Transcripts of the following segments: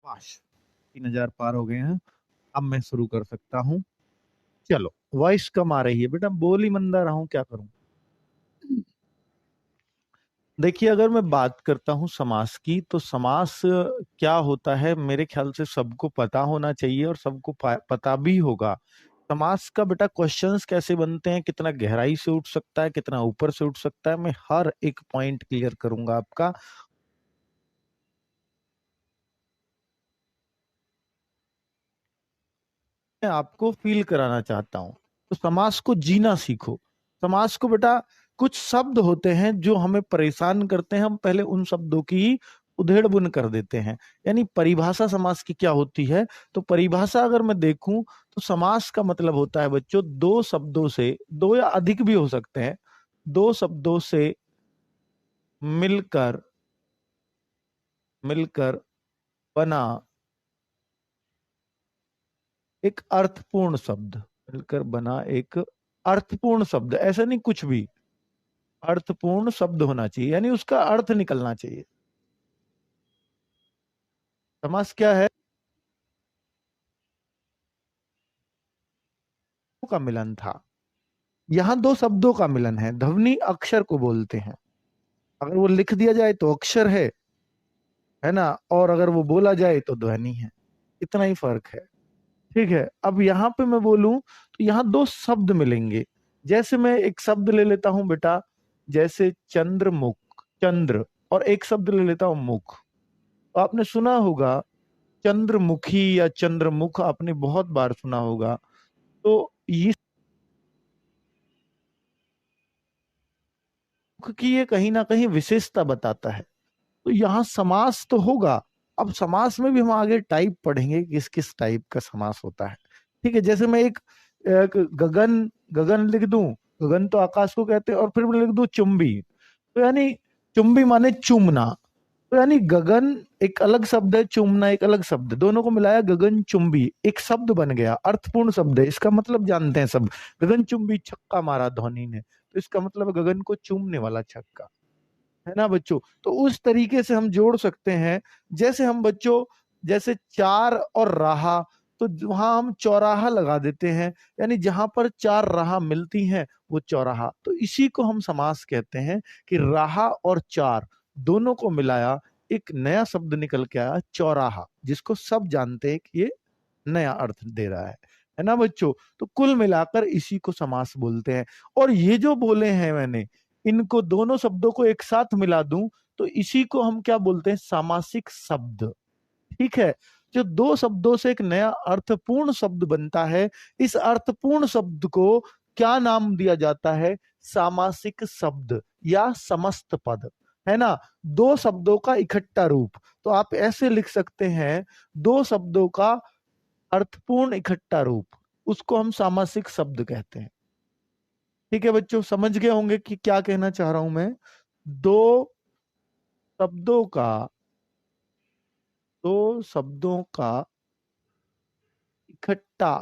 पाश 3000 पार हो गए हैं। अब मैं शुरू कर सकता हूँ। चलो, वॉइस कम आ रही है बेटा, बोल ही मंदा रहा हूं, क्या करूं। देखिए, अगर मैं बात करता हूं समास की, तो समास क्या होता है मेरे ख्याल से सबको पता होना चाहिए और सबको पता भी होगा। समास का बेटा क्वेश्चंस कैसे बनते हैं, कितना गहराई से उठ सकता है, कितना ऊपर से उठ सकता है, मैं हर एक पॉइंट क्लियर करूंगा आपका। मैं आपको फील कराना चाहता हूं, तो समास को जीना सीखो। समास को बेटा, कुछ शब्द होते हैं जो हमें परेशान करते हैं, हम पहले उन शब्दों की उधेड़ बुन कर देते हैं। यानी परिभाषा समास की क्या होती है, तो परिभाषा अगर मैं देखूं, तो समास का मतलब होता है बच्चों, दो शब्दों से, दो या अधिक भी हो सकते हैं, दो शब्दों से मिलकर मिलकर बना एक अर्थपूर्ण शब्द। मिलकर बना एक अर्थपूर्ण शब्द, ऐसा नहीं कुछ भी, अर्थपूर्ण शब्द होना चाहिए, यानी उसका अर्थ निकलना चाहिए। समास क्या है? का मिलन था। यहां दो शब्दों का मिलन है, ध्वनि अक्षर को बोलते हैं। अगर वो लिख दिया जाए तो अक्षर है ना, और अगर वो बोला जाए तो ध्वनि है। इतना ही फर्क है। ठीक है, अब यहाँ पे मैं बोलूं, तो यहाँ दो शब्द मिलेंगे। जैसे मैं एक शब्द ले लेता हूं बेटा, जैसे चंद्रमुख, चंद्र, और एक शब्द ले लेता हूं मुख। तो आपने सुना होगा चंद्रमुखी या चंद्रमुख, आपने बहुत बार सुना होगा। तो ये मुख की ये कहीं ना कहीं विशेषता बताता है। तो यहाँ समास तो होगा। अब समास में भी हम आगे टाइप पढ़ेंगे, किस किस टाइप का समास होता है। ठीक है, जैसे मैं एक गगन, गगन लिख दूं, गगन तो आकाश को कहते हैं, और फिर मैं लिख दूं चुंबी, तो यानी चुंबी माने चूमना। तो यानी गगन एक अलग शब्द है, चूमना एक अलग शब्द, दोनों को मिलाया गगन चुंबी, एक शब्द बन गया, अर्थपूर्ण शब्द है। इसका मतलब जानते हैं सब, गगन चुंबी छक्का मारा धोनी ने, तो इसका मतलब गगन को चूमने वाला छक्का, है ना बच्चों। तो उस तरीके से हम जोड़ सकते हैं। जैसे हम बच्चों, जैसे चार और राह, तो वहां हम चौराहा लगा देते हैं, यानी जहां पर चार राह मिलती हैं वो चौराहा। तो इसी को हम समास कहते हैं, कि राह और चार दोनों को मिलाया, एक नया शब्द निकल के आया चौराहा, जिसको सब जानते हैं कि ये नया अर्थ दे रहा है ना बच्चों। तो कुल मिलाकर इसी को समास बोलते हैं। और ये जो बोले हैं मैंने, इनको दोनों शब्दों को एक साथ मिला दूं, तो इसी को हम क्या बोलते हैं, सामासिक शब्द। ठीक है, जो दो शब्दों से एक नया अर्थपूर्ण शब्द बनता है, इस अर्थपूर्ण शब्द को क्या नाम दिया जाता है, सामासिक शब्द या समस्त पद, है ना। दो शब्दों का इकट्ठा रूप, तो आप ऐसे लिख सकते हैं, दो शब्दों का अर्थपूर्ण इकट्ठा रूप, उसको हम सामासिक शब्द कहते हैं। ठीक है बच्चों, समझ गए होंगे कि क्या कहना चाह रहा हूं मैं। दो शब्दों का दो शब्दों का इकट्ठा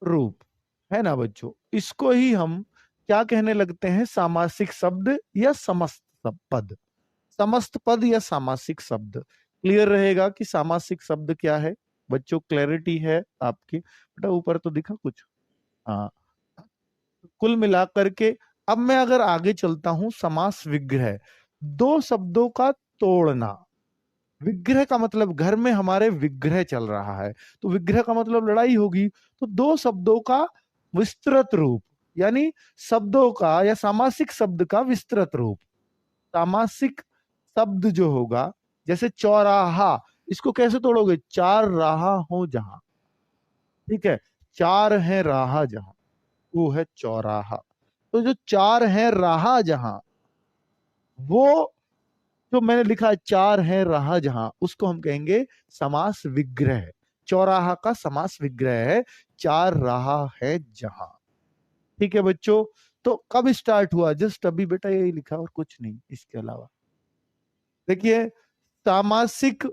रूप, है ना बच्चों, इसको ही हम क्या कहने लगते हैं, सामासिक शब्द या समस्त पद। समस्त पद या सामासिक शब्द। क्लियर रहेगा कि सामासिक शब्द क्या है बच्चों, क्लैरिटी है आपकी। बेटा ऊपर तो दिखा कुछ, हाँ। कुल मिलाकर के, अब मैं अगर आगे चलता हूं, समास विग्रह, दो शब्दों का तोड़ना। विग्रह का मतलब घर में हमारे विग्रह चल रहा है, तो विग्रह का मतलब लड़ाई होगी, तो दो शब्दों का विस्तृत रूप, यानी शब्दों का या सामासिक शब्द का विस्तृत रूप। सामासिक शब्द जो होगा, जैसे चौराहा, इसको कैसे तोड़ोगे, चार राह हो जहां। ठीक है, चार है राह जहां, वो है चौराहा। तो जो चार है राह जहां, वो जो मैंने लिखा है चार है राह जहां, उसको हम कहेंगे समास विग्रह। चौराहा का समास विग्रह है, चार राह है जहां। ठीक है बच्चों, तो कब स्टार्ट हुआ, जस्ट अभी बेटा यही लिखा और कुछ नहीं इसके अलावा। देखिए, सामासिक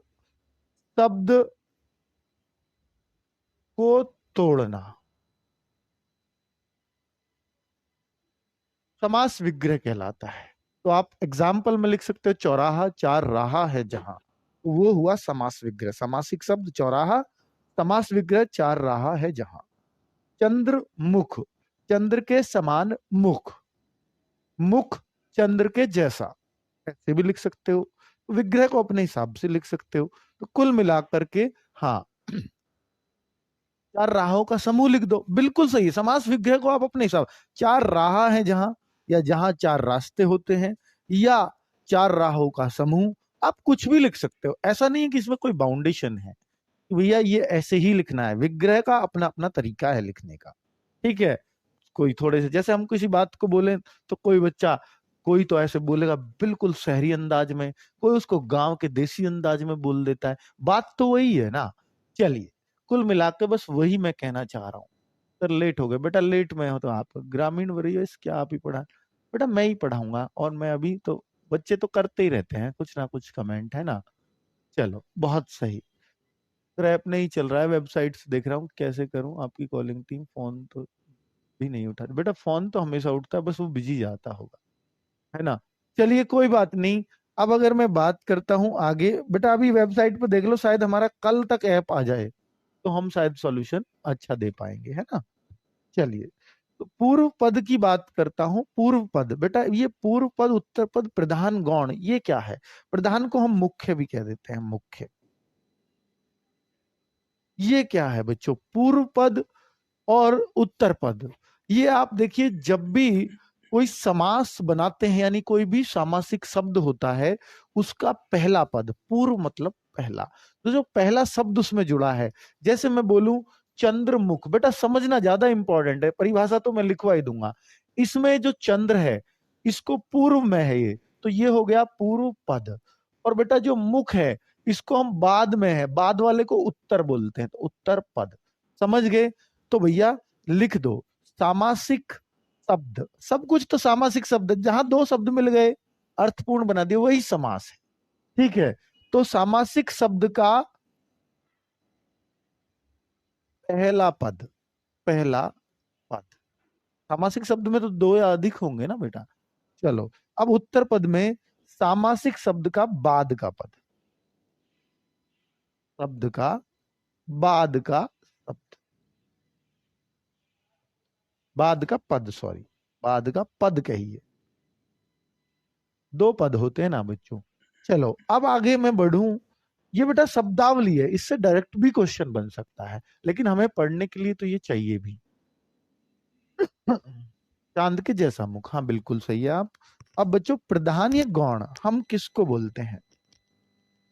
शब्द को तोड़ना समास विग्रह कहलाता है। तो आप एग्जाम्पल में लिख सकते हो, चौराहा चार राह है जहां। वो हुआ समास विग्रह। समासिक शब्द चौराहा, समास विग्रह चार राह है जहां। चंद्र मुख, चंद्र के समान मुख, मुख चंद्र के जैसा, ऐसे भी लिख सकते हो। विग्रह को अपने हिसाब से लिख सकते हो। तो कुल मिलाकर के हाँ, चार राहों का समूह लिख दो, बिल्कुल सही। समास विग्रह को आप अपने हिसाब, चार राह है जहां, या जहां चार रास्ते होते हैं, या चार राहों का समूह, आप कुछ भी लिख सकते हो। ऐसा नहीं है कि इसमें कोई बाउंडेशन है कि भैया ये ऐसे ही लिखना है। विग्रह का अपना अपना तरीका है लिखने का, ठीक है। कोई थोड़े से, जैसे हम किसी बात को बोले तो कोई बच्चा, कोई तो ऐसे बोलेगा बिल्कुल शहरी अंदाज में, कोई उसको गांव के देसी अंदाज में बोल देता है। बात तो वही है ना। चलिए, कुल मिलाकर बस वही मैं कहना चाह रहा हूँ। सर लेट हो गए बेटा, लेट में हो तो आप ग्रामीण वरीयस क्या आप ही पढ़ा? बेटा मैं ही पढ़ाऊंगा, और मैं अभी तो, बच्चे तो करते ही रहते हैं कुछ ना कुछ कमेंट, है ना। चलो बहुत सही। क्रैप नहीं चल रहा है, वेबसाइट से देख रहा हूँ कैसे करूँ। आपकी कॉलिंग टीम, फोन तो भी नहीं उठा रही। बेटा फोन तो हमेशा उठता है, बस वो बिजी जाता होगा, है ना। चलिए कोई बात नहीं। अब अगर मैं बात करता हूं आगे, बेटा अभी वेबसाइट पे देख लो, शायद हमारा कल तक ऐप आ जाए तो हम शायद सॉल्यूशन अच्छा दे पाएंगे, है ना। चलिए, तो पूर्व पद की बात करता हूं। पूर्व पद, बेटा ये पूर्व पद, उत्तर पद, प्रधान, गौण, ये क्या है? प्रधान को हम मुख्य भी कह देते हैं, मुख्य। ये क्या है बच्चों? पूर्व पद और उत्तर पद। ये आप देखिए, जब भी कोई समास बनाते हैं, यानी कोई भी सामासिक शब्द होता है, उसका पहला पद, पूर्व मतलब पहला, तो जो पहला शब्द उसमें जुड़ा है, जैसे मैं बोलूं चंद्रमुख, बेटा समझना ज्यादा इंपॉर्टेंट है, परिभाषा तो मैं लिखवा ही दूंगा। इसमें जो चंद्र है, इसको पूर्व में है ये, तो ये हो गया पूर्व पद। और बेटा जो मुख है, इसको हम बाद में है, बाद वाले को उत्तर बोलते हैं, तो उत्तर पद। समझ गए? तो भैया लिख दो सामासिक शब्द। सब कुछ तो सामासिक शब्द है, जहां दो शब्द मिल गए अर्थपूर्ण बना दिए, वही समास है, ठीक है। तो सामासिक शब्द का पहला पद, पहला पद। सामासिक शब्द में तो दो या अधिक होंगे ना बेटा। चलो, अब उत्तर पद में सामासिक शब्द का बाद का पद, शब्द का बाद का शब्द, बाद का पद, सॉरी, बाद का पद कहिए। दो पद होते हैं ना बच्चों। चलो अब आगे मैं बढ़ूं। ये बेटा शब्दावली है, इससे डायरेक्ट भी क्वेश्चन बन सकता है, लेकिन हमें पढ़ने के लिए तो ये चाहिए भी। चांद के जैसा मुख, हाँ बिल्कुल सही है आप। अब बच्चों प्रधान या गौण हम किसको बोलते हैं?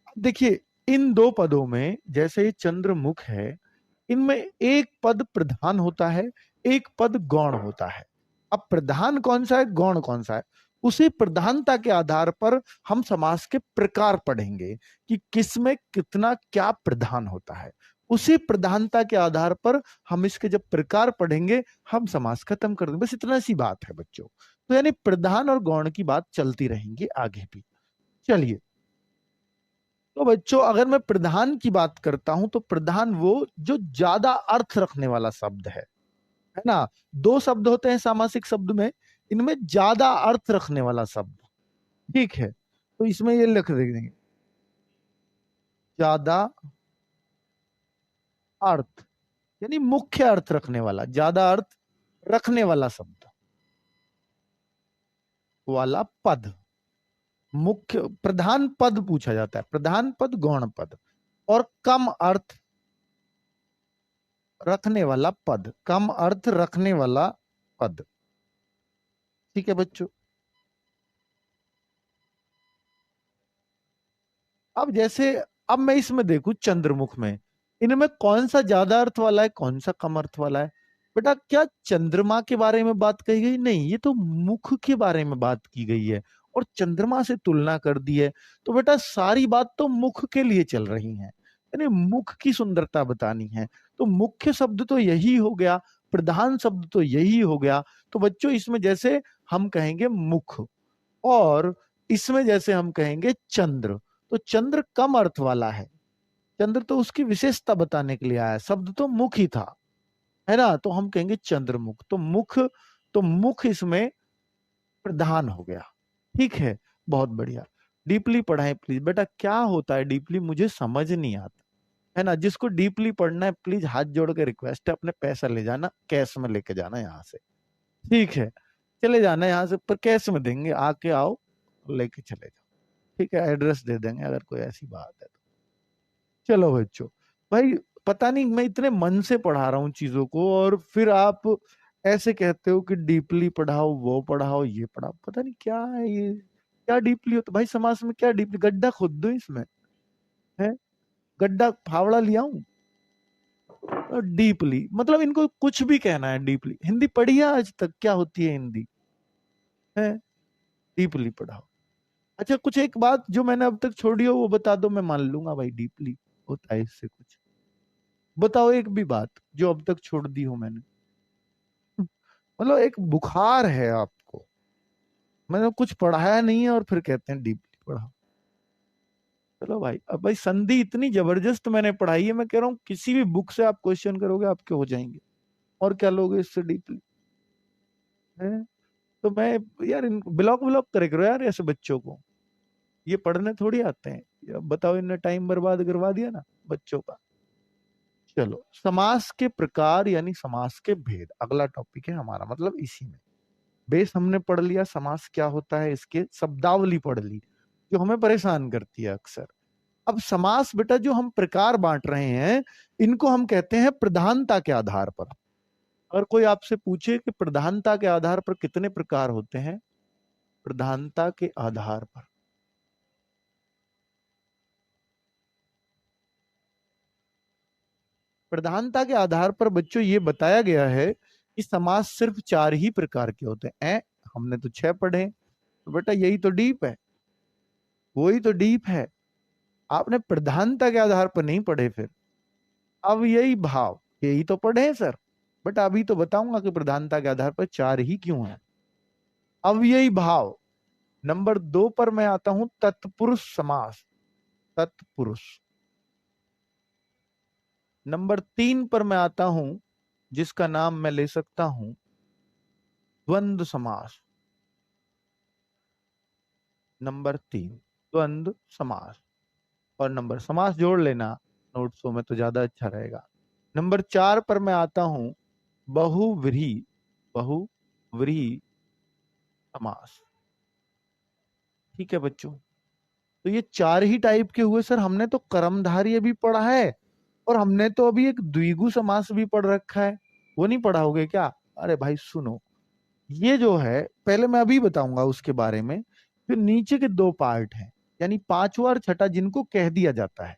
अब देखिए, इन दो पदों में, जैसे ये चंद्रमुख है, इनमें एक पद प्रधान होता है, एक पद गौण होता है। अब प्रधान कौन सा है, गौण कौन सा है, उसी प्रधानता के आधार पर हम समास के प्रकार पढ़ेंगे कि किसमें कितना क्या प्रधान होता है। उसी प्रधानता के आधार पर हम इसके जब प्रकार पढ़ेंगे, हम समास खत्म कर देंगे। बस इतना सी बात है बच्चों। तो यानी प्रधान और गौण की बात चलती रहेंगी आगे भी। चलिए, तो बच्चों अगर मैं प्रधान की बात करता हूं, तो प्रधान वो जो ज्यादा अर्थ रखने वाला शब्द है ना। दो शब्द होते हैं सामासिक शब्द में, इनमें ज्यादा अर्थ रखने वाला शब्द, ठीक है। तो इसमें ये लिख देंगे ज्यादा अर्थ, यानी मुख्य अर्थ रखने वाला, ज्यादा अर्थ रखने वाला शब्द वाला पद। मुख्य प्रधान पद पूछा जाता है, प्रधान पद, गौण पद। और कम अर्थ रखने वाला पद, कम अर्थ रखने वाला पद, ठीक है बच्चों। अब जैसे, अब मैं इसमें देखूं चंद्रमुख में, इनमें कौन सा ज्यादा अर्थ वाला है, कौन सा कम अर्थ वाला है? बेटा क्या चंद्रमा के बारे में बात कही गई? नहीं, ये तो मुख के बारे में बात की गई है, और चंद्रमा से तुलना कर दी है। तो बेटा सारी बात तो मुख के लिए चल रही है, यानी मुख की सुंदरता बतानी है। तो मुख्य शब्द तो यही हो गया, प्रधान शब्द तो यही हो गया। तो बच्चों इसमें जैसे हम कहेंगे मुख, और इसमें जैसे हम कहेंगे चंद्र, तो चंद्र कम अर्थ वाला है। चंद्र तो उसकी विशेषता बताने के लिए आया, शब्द तो मुख ही था, है ना। तो हम कहेंगे चंद्रमुख। तो मुख, तो मुख इसमें प्रधान हो गया, ठीक है। बहुत बढ़िया। डीपली पढ़ाएं प्लीज। बेटा क्या होता है डीपली, मुझे समझ नहीं आता है ना। जिसको डीपली पढ़ना है प्लीज हाथ जोड़ के रिक्वेस्ट है, अपने पैसा ले जाना, कैश में लेके जाना यहाँ से, ठीक है। चले जाना यहाँ से, पर कैश में देंगे, आके आओ लेके चले जाओ, ठीक है। एड्रेस दे देंगे अगर कोई ऐसी बात है तो। चलो बच्चों, भाई पता नहीं मैं इतने मन से पढ़ा रहा हूँ चीजों को, और फिर आप ऐसे कहते हो कि डीपली पढ़ाओ, वो पढ़ाओ, ये पढ़ाओ, पता नहीं क्या है ये, क्या डीपली हो तो भाई समाज में क्या डीपली, गड्ढा खोद दो इसमें, है गड्ढा फावड़ा लिया हूं। डीपली मतलब इनको कुछ भी कहना है, डीपली हिंदी पढ़ी है आज तक, क्या होती है हिंदी, है डीपली पढ़ाओ। अच्छा कुछ एक बात जो मैंने अब तक छोड़ी हो वो बता दो, मैं मान लूंगा भाई डीपली होता है इससे कुछ। बताओ एक भी बात जो अब तक छोड़ दी हो मैंने। मतलब एक बुखार है आपको, मैंने कुछ पढ़ाया नहीं है और फिर कहते हैं डीपली पढ़ाओ। चलो भाई, अब भाई संधि इतनी जबरदस्त मैंने पढ़ाई है, मैं कह रहा हूँ किसी भी बुक से आप क्वेश्चन करोगे आपके हो जाएंगे, और क्या लोगे इससे डीपली, है। तो मैं यार इनको ब्लॉक ब्लॉक करे करो यार ऐसे बच्चों को, ये पढ़ने थोड़ी आते हैं। ये बताओ इनने टाइम बर्बाद करवा दिया ना बच्चों का। चलो समास के प्रकार यानी समास के भेद अगला टॉपिक है हमारा, मतलब इसी में बेस हमने पढ़ लिया, समास क्या होता है इसके शब्दावली पढ़ ली जो हमें परेशान करती है अक्सर। अब समास बेटा जो हम प्रकार बांट रहे हैं, इनको हम कहते हैं प्रधानता के आधार पर। अगर कोई आपसे पूछे कि प्रधानता के आधार पर कितने प्रकार होते हैं, प्रधानता के आधार पर, प्रधानता के आधार पर बच्चों ये बताया गया है कि समास सिर्फ 4 ही प्रकार के होते हैं। हमने तो 6 पढ़े, तो बेटा यही तो डीप है, वही तो डीप है। आपने प्रधानता के आधार पर नहीं पढ़े फिर। अब यही भाव, यही तो पढ़े हैं सर, बट अभी तो बताऊंगा कि प्रधानता के आधार पर 4 ही क्यों है। अब यही भाव। नंबर 2 पर मैं आता हूं तत्पुरुष समास, तत्पुरुष। नंबर 3 पर मैं आता हूं जिसका नाम मैं ले सकता हूं द्वंद्व समास। नंबर 3 द्वंद्व समास, और नंबर समास जोड़ लेना नोट्सों में तो ज्यादा अच्छा रहेगा। नंबर 4 पर मैं आता हूं बहुव्रीहि, बहुव्रीहि समास। ठीक है बच्चों, तो ये 4 ही टाइप के हुए सर। हमने तो कर्मधारय अभी पढ़ा है, और हमने तो अभी एक द्विगु समास भी पढ़ रखा है, वो नहीं पढ़ाओगे क्या? अरे भाई सुनो, ये जो है पहले मैं अभी बताऊंगा उसके बारे में, फिर नीचे के 2 पार्ट हैं, यानी पांचवा और छठा जिनको कह दिया जाता है।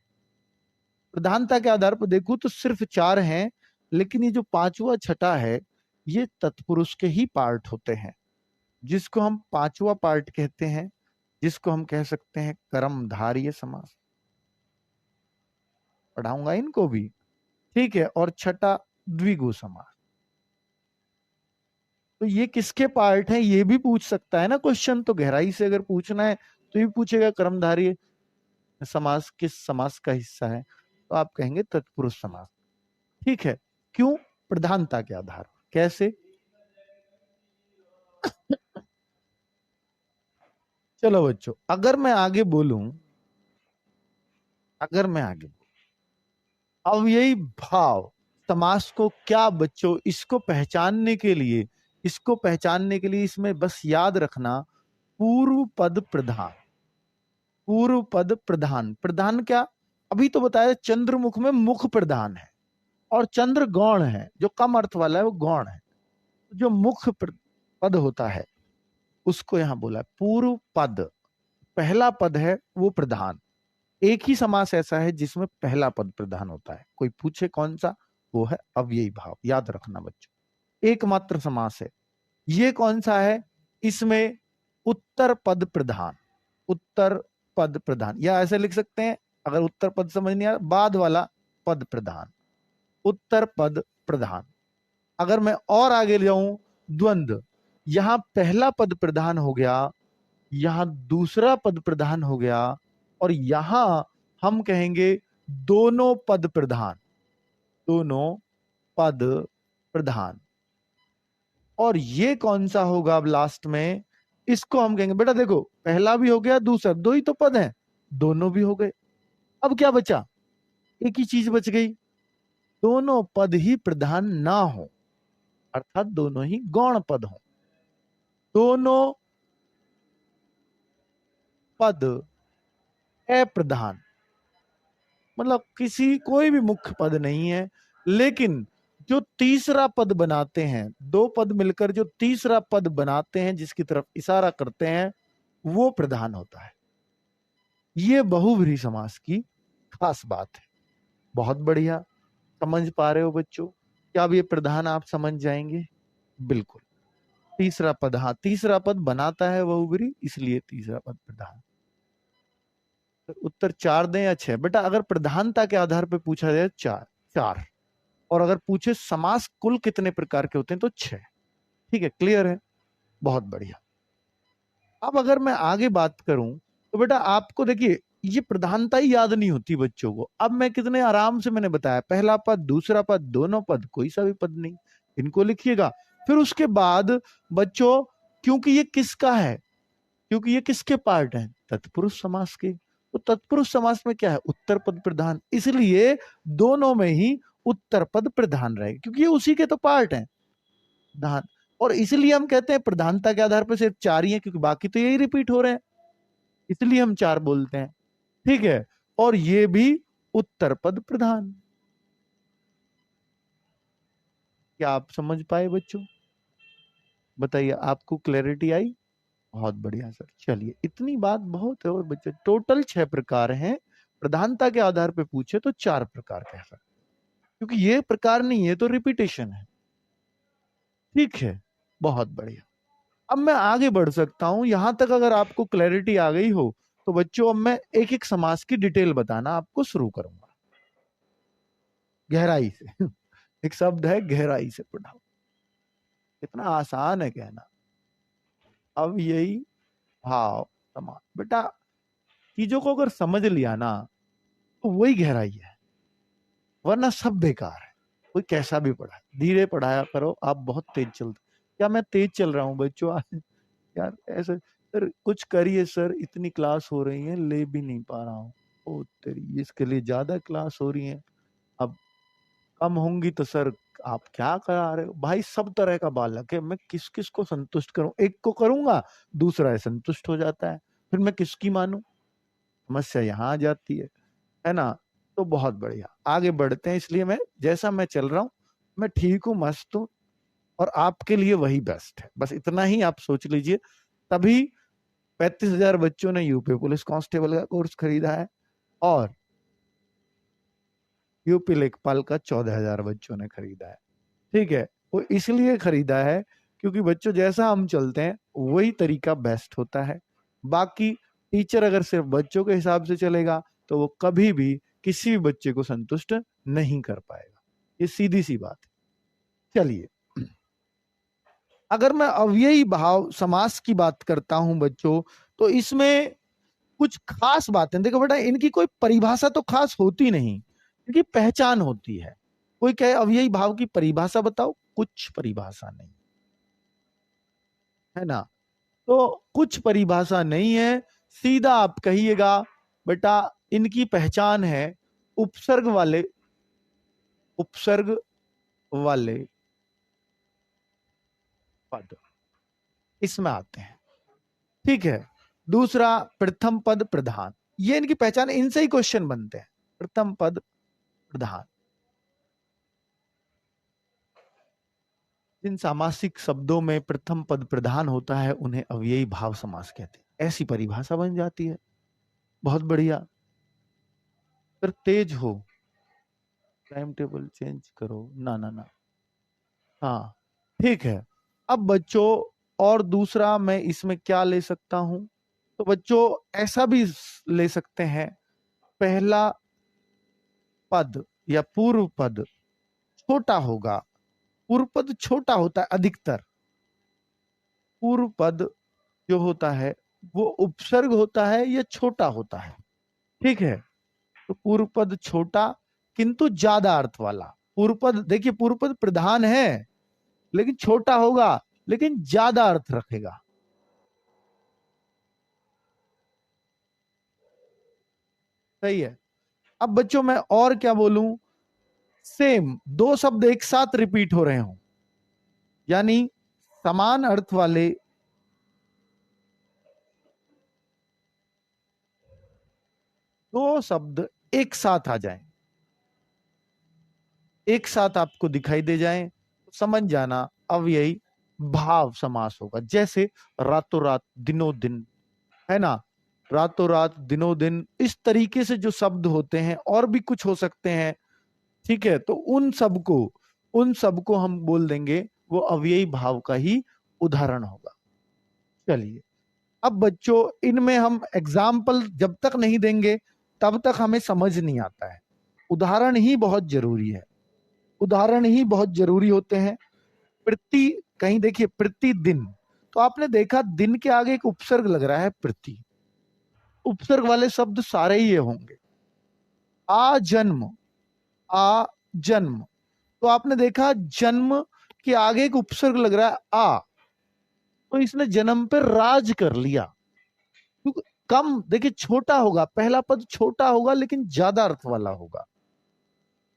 प्रधानता के आधार पर देखूं तो सिर्फ 4 हैं, लेकिन ये जो पांचवा छठा है ये तत्पुरुष के ही पार्ट होते हैं, जिसको हम पांचवा पार्ट कहते हैं, जिसको हम कह सकते हैं कर्मधारय समास। पढ़ाऊंगा इनको भी, ठीक है। और छठा द्विगु समास। तो ये किसके पार्ट है ये भी पूछ सकता है ना क्वेश्चन, तो गहराई से अगर पूछना है तो ये पूछेगा कर्मधारय समास किस समास का हिस्सा है, तो आप कहेंगे तत्पुरुष समास। ठीक है, क्यों? प्रधानता के आधार पर। कैसे? चलो बच्चों, अगर मैं आगे बोलूं, अगर मैं आगे अब यही भाव समास को क्या बच्चों, इसको पहचानने के लिए, इसको पहचानने के लिए इसमें बस याद रखना पूर्व पद प्रधान। पूर्व पद प्रधान, प्रधान क्या? अभी तो बताया चंद्रमुख में मुख प्रधान है, और चंद्र गौण है, जो कम अर्थ वाला है वो गौण है। जो मुख पद होता है उसको यहां बोला है पूर्व पद। पहला पद है वो प्रधान। एक ही समास ऐसा है जिसमें पहला पद प्रधान होता है, कोई पूछे कौन सा, वो है अव्ययी भाव। याद रखना बच्चों, एकमात्र समास है ये। कौन सा है? इसमें उत्तर पद प्रधान, उत्तर पद प्रधान, या ऐसे लिख सकते हैं अगर उत्तर पद समझ नहीं आ रहा, बाद वाला पद प्रधान, उत्तर पद प्रधान। अगर मैं और आगे जाऊं, द्वंद्व, यहां पहला पद प्रधान हो गया, यहां दूसरा पद प्रधान हो गया, और यहां हम कहेंगे दोनों पद प्रधान, दोनों पद प्रधान। और ये कौन सा होगा अब लास्ट में? इसको हम कहेंगे बेटा देखो पहला भी हो गया दूसरा, दो ही तो पद हैं, दोनों भी हो गए। अब क्या बचा, एक ही चीज बच गई, दोनों पद ही प्रधान ना हो, अर्थात दोनों ही गौण पद हो। दोनों पद अप्रधान, मतलब किसी कोई भी मुख्य पद नहीं है, लेकिन जो तीसरा पद बनाते हैं, दो पद मिलकर जो तीसरा पद बनाते हैं जिसकी तरफ इशारा करते हैं, वो प्रधान होता है। ये बहुव्रीहि समास की खास बात है। बहुत बढ़िया, समझ पा रहे हो बच्चों? क्या अब ये प्रधान आप समझ जाएंगे? बिल्कुल, तीसरा पद, हाँ तीसरा पद बनाता है बहुव्रीहि, इसलिए तीसरा पद प्रधान। उत्तर 4 दें या 6? बेटा अगर प्रधानता के आधार पर पूछा जाए 4, 4, और अगर पूछे समास कुल कितने प्रकार के होते हैं तो 6। ठीक है, क्लियर है, बहुत बढ़िया। अब अगर मैं आगे बात करूं तो बेटा आपको देखिए ये प्रधानता ही याद नहीं होती बच्चों को। अब मैं कितने आराम से मैंने बताया, पहला पद, दूसरा पद, दोनों पद, कोई सा भी पद नहीं, इनको लिखिएगा। फिर उसके बाद बच्चों, क्योंकि ये किसका है, क्योंकि ये किसके पार्ट है, तत्पुरुष समास के, तो तत्पुरुष समास में क्या है, उत्तर पद प्रधान, इसलिए दोनों में ही उत्तर पद प्रधान रहेगा, क्योंकि ये उसी के तो पार्ट हैं प्रधान। और इसलिए हम कहते हैं प्रधानता के आधार पर सिर्फ 4 ही है, क्योंकि बाकी तो यही रिपीट हो रहे हैं, इसलिए हम 4 बोलते हैं। ठीक है, और ये भी उत्तर पद प्रधान। क्या आप समझ पाए बच्चों? बताइए, आपको क्लैरिटी आई? बहुत बढ़िया सर। चलिए, इतनी बात बहुत है। और बच्चे टोटल 6 प्रकार हैं, प्रधानता के आधार पे पूछे तो 4 प्रकार कह सकते, क्योंकि ये प्रकार नहीं है तो रिपीटेशन है। ठीक है, बहुत बढ़िया। अब मैं आगे बढ़ सकता हूं, यहां तक अगर आपको क्लैरिटी आ गई हो तो बच्चों अब मैं एक एक समास की डिटेल बताना आपको शुरू करूंगा, गहराई से। एक शब्द है गहराई से पढ़ाओ, कितना आसान है कहना। अब यही भाव समास, बेटा चीजों को अगर समझ लिया ना तो वही गहराई है, वरना सब बेकार है। कोई कैसा भी पढ़ाए, धीरे पढ़ाया करो। आप बहुत तेज चलते, क्या मैं तेज चल रहा हूँ बच्चों आज? यार ऐसे सर कुछ करिए सर, इतनी क्लास हो रही है, ले भी नहीं पा रहा हूँ। ओ तेरी, इसके लिए ज्यादा क्लास हो रही है, अब कम होंगी तो सर आप क्या करा रहे हो भाई? सब तरह का बालक है, मैं किस किस को संतुष्ट करूं? एक को करूंगा, दूसरा संतुष्ट हो जाता है, फिर मैं किसकी मानूं? समस्या यहाँ आ जाती है ना? तो बहुत बढ़िया, आगे बढ़ते हैं। इसलिए मैं जैसा मैं चल रहा हूं, मैं ठीक हूं, मस्त हूं, और आपके लिए वही बेस्ट है। बस इतना ही आप सोच लीजिए। तभी 35,000 बच्चों ने यूपी पुलिस कांस्टेबल का कोर्स खरीदा है, और यूपी लेखपाल का 14,000 बच्चों ने खरीदा है। ठीक है, वो इसलिए खरीदा है क्योंकि बच्चों जैसा हम चलते हैं वही तरीका बेस्ट होता है। बाकी टीचर अगर सिर्फ बच्चों के हिसाब से चलेगा तो वो कभी भी किसी भी बच्चे को संतुष्ट नहीं कर पाएगा, ये सीधी सी बात है। चलिए, अगर मैं अव्ययी भाव समास की बात करता हूं बच्चों, तो इसमें कुछ खास बातें देखो बेटा, इनकी कोई परिभाषा तो खास होती नहीं, इनकी पहचान होती है। कोई कहे अव्ययी भाव की परिभाषा बताओ, कुछ परिभाषा नहीं है ना, तो कुछ परिभाषा नहीं है। सीधा आप कहिएगा बेटा इनकी पहचान है उपसर्ग वाले, उपसर्ग वाले पद इसमें आते हैं। ठीक है, दूसरा प्रथम पद प्रधान, ये इनकी पहचान, इनसे ही क्वेश्चन बनते हैं। प्रथम पद प्रधान, जिन सामासिक शब्दों में प्रथम पद प्रधान होता है उन्हें अव्ययी भाव समास कहते हैं, ऐसी परिभाषा बन जाती है। बहुत बढ़िया। फिर तेज हो, टाइम टेबल चेंज करो, ना ना ना, हाँ ठीक है। अब बच्चों और दूसरा मैं इसमें क्या ले सकता हूं, तो बच्चों ऐसा भी ले सकते हैं, पहला पद या पूर्व पद छोटा होगा। पूर्व पद छोटा होता है अधिकतर, पूर्व पद जो होता है वो उपसर्ग होता है या छोटा होता है। ठीक है, तो पूर्व पद छोटा किंतु ज्यादा अर्थ वाला। पूर्व पद देखिए, पूर्व पद प्रधान है लेकिन छोटा होगा, लेकिन ज्यादा अर्थ रखेगा। सही है। अब बच्चों मैं और क्या बोलूं, सेम दो शब्द एक साथ रिपीट हो रहे हो, यानी समान अर्थ वाले दो शब्द एक साथ आ जाएं, एक साथ आपको दिखाई दे जाएं, तो समझ जाना अब यही भाव समास होगा। जैसे रातों रात, दिनों दिन, है ना, रातों रात दिनों दिन, इस तरीके से जो शब्द होते हैं, और भी कुछ हो सकते हैं, ठीक है, तो उन सबको हम बोल देंगे वो अव्ययी भाव का ही उदाहरण होगा। चलिए, अब बच्चों इनमें हम एग्जाम्पल जब तक नहीं देंगे तब तक हमें समझ नहीं आता है। उदाहरण ही बहुत जरूरी है, उदाहरण ही बहुत जरूरी होते हैं। प्रति, कहीं देखिए प्रतिदिन, तो आपने देखा दिन के आगे एक उपसर्ग लग रहा है प्रति, उपसर्ग वाले शब्द सारे ही ये होंगे। आ जन्म, आ जन्म, तो आपने देखा जन्म के आगे एक उपसर्ग लग रहा है आ, तो इसने जन्म पे राज कर लिया। क्योंकि कम, देखिए छोटा होगा, पहला पद छोटा होगा लेकिन ज्यादा अर्थ वाला होगा।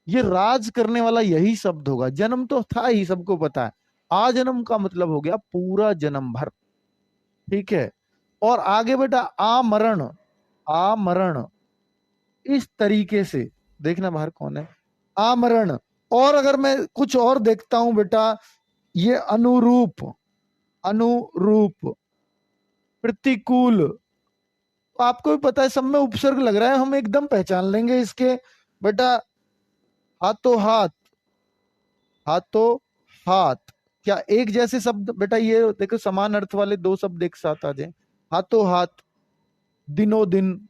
ये राज करने वाला यही शब्द होगा। जन्म तो था ही, सबको पता है। आ जन्म का मतलब हो गया पूरा जन्म भर, ठीक है। और आगे बेटा आमरण, आमरण, इस तरीके से देखना बाहर कौन है, आमरण। और अगर मैं कुछ और देखता हूं बेटा, ये अनुरूप, अनुरूप, प्रतिकूल, तो आपको भी पता है सब में उपसर्ग लग रहा है, हम एकदम पहचान लेंगे इसके बेटा। हाथों हाथ, हाथों हाथ, क्या एक जैसे शब्द बेटा, ये देखो समान अर्थ वाले दो शब्द एक साथ आ जाए। हाथों हाथ, दिनों दिन,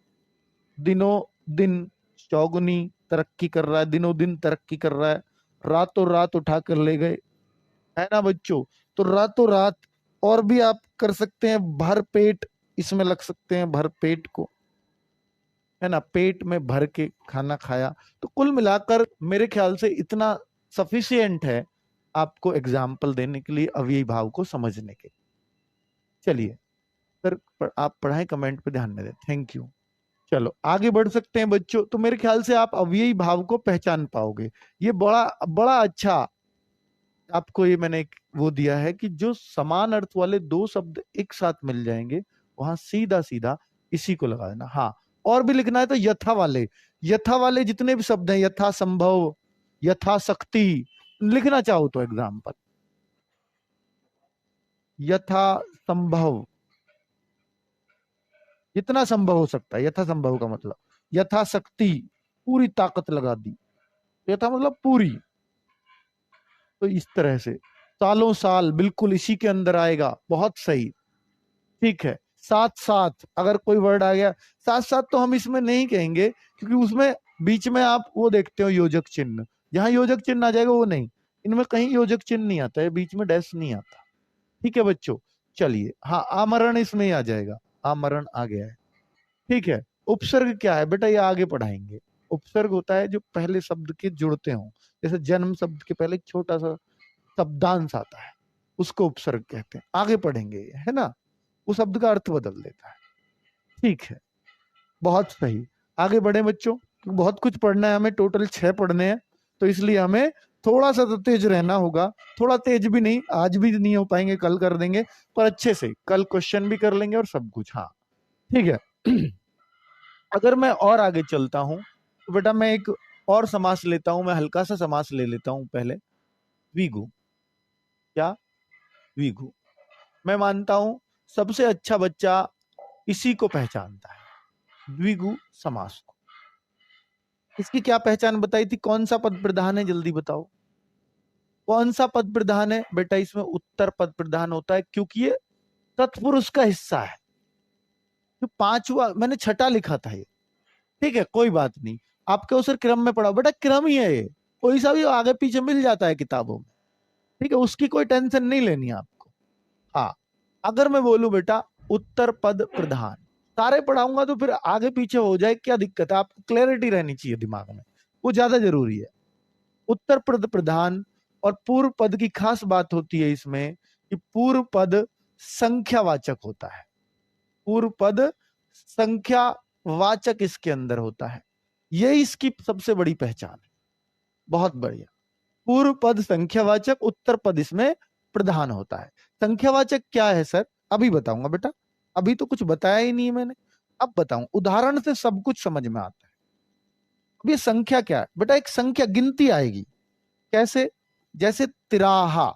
दिनों दिन, चौगुनी तरक्की कर रहा है, दिनों दिन तरक्की कर रहा है। रातों रात उठा कर ले गए, है ना बच्चों। तो रातों रात, और भी आप कर सकते हैं भर पेट, इसमें लग सकते हैं भर पेट को, है ना, पेट में भर के खाना खाया। तो कुल मिलाकर मेरे ख्याल से इतना सफिशियंट है आपको एग्जाम्पल देने के लिए अव्ययी भाव को समझने के। चलिए सर, आप पढ़ाएं, कमेंट पे ध्यान में दें, थैंक यू। चलो आगे बढ़ सकते हैं बच्चों। तो मेरे ख्याल से आप अव्ययी भाव को पहचान पाओगे। ये बड़ा बड़ा अच्छा आपको ये मैंने एक वो दिया है कि जो समान अर्थ वाले दो शब्द एक साथ मिल जाएंगे, वहां सीधा सीधा इसी को लगा देना। हाँ, और भी लिखना है तो यथा वाले, यथा वाले जितने भी शब्द हैं, यथा संभव, यथा शक्ति, लिखना चाहो तो एग्जाम्पल, यथा संभव, जितना संभव हो सकता है, यथा संभव का मतलब यथा शक्ति, पूरी ताकत लगा दी, यथा मतलब पूरी। तो इस तरह से सालों साल बिल्कुल इसी के अंदर आएगा, बहुत सही, ठीक है। साथ साथ अगर कोई वर्ड आ गया, साथ साथ तो हम इसमें नहीं कहेंगे, क्योंकि उसमें बीच में आप वो देखते हो योजक चिन्ह, जहां योजक चिन्ह आ जाएगा वो नहीं, इनमें कहीं योजक चिन्ह नहीं आता है, बीच में डैश नहीं आता, ठीक है बच्चों। चलिए, हाँ आमरण इसमें ही आ जाएगा, आमरण आ गया है, ठीक है। उपसर्ग क्या है बेटा, ये आगे पढ़ाएंगे। उपसर्ग होता है जो पहले शब्द के जुड़ते हो, जैसे जन्म शब्द के पहले एक छोटा सा शब्दांश आता है, उसको उपसर्ग कहते हैं, आगे पढ़ेंगे ये, है ना, वो शब्द का अर्थ बदल देता है, ठीक है। बहुत सही, आगे बढ़े बच्चों, बहुत कुछ पढ़ना है हमें, टोटल 6 पढ़ने हैं, तो इसलिए हमें थोड़ा सा तो तेज रहना होगा। थोड़ा तेज भी नहीं, आज भी नहीं हो पाएंगे, कल कर देंगे, पर अच्छे से कल क्वेश्चन भी कर लेंगे और सब कुछ, हाँ ठीक है। अगर मैं और आगे चलता हूं तो बेटा मैं एक और समास लेता हूं, मैं हल्का सा समास ले लेता हूं पहले, द्विगु। क्या, द्विगु। मैं मानता हूं सबसे अच्छा बच्चा इसी को पहचानता है, द्विगु समास को। इसकी क्या पहचान बताई थी, कौन सा पद प्रधान है, जल्दी बताओ, कौन सा पद प्रधान है बेटा, इसमें उत्तर पद प्रधान होता है, क्योंकि ये तत्पुरुष का हिस्सा है। जो पांचवा, मैंने छठा लिखा था ये, ठीक है कोई बात नहीं, आपके उसे क्रम में पढ़ाओ बेटा, क्रम ही है ये, कोई सा भी आगे पीछे मिल जाता है किताबों में, ठीक है, उसकी कोई टेंशन नहीं लेनी आपको। हाँ, अगर मैं बोलूं बेटा उत्तर पद प्रधान, सारे पढ़ाऊंगा तो फिर आगे पीछे हो जाए, क्या दिक्कत है, आपको क्लैरिटी रहनी चाहिए दिमाग में, वो ज्यादा जरूरी है। उत्तर पद प्रधान और पूर्व पद की खास बात होती है इसमें कि पूर्व पद संख्यावाचक होता है, पूर्व पद संख्या वाचक इसके अंदर होता है। यही इसकी सबसे बड़ी पहचान है। बहुत बढ़िया। पूर्व पद संख्यावाचक, उत्तर पद इसमें प्रधान होता है। संख्यावाचक क्या है सर? अभी बताऊंगा बेटा, अभी तो कुछ बताया ही नहीं मैंने, अब बताऊं। उदाहरण से सब कुछ समझ में आता है। अब ये संख्या क्या है बेटा? एक संख्या, गिनती आएगी। कैसे? जैसे तिराहा,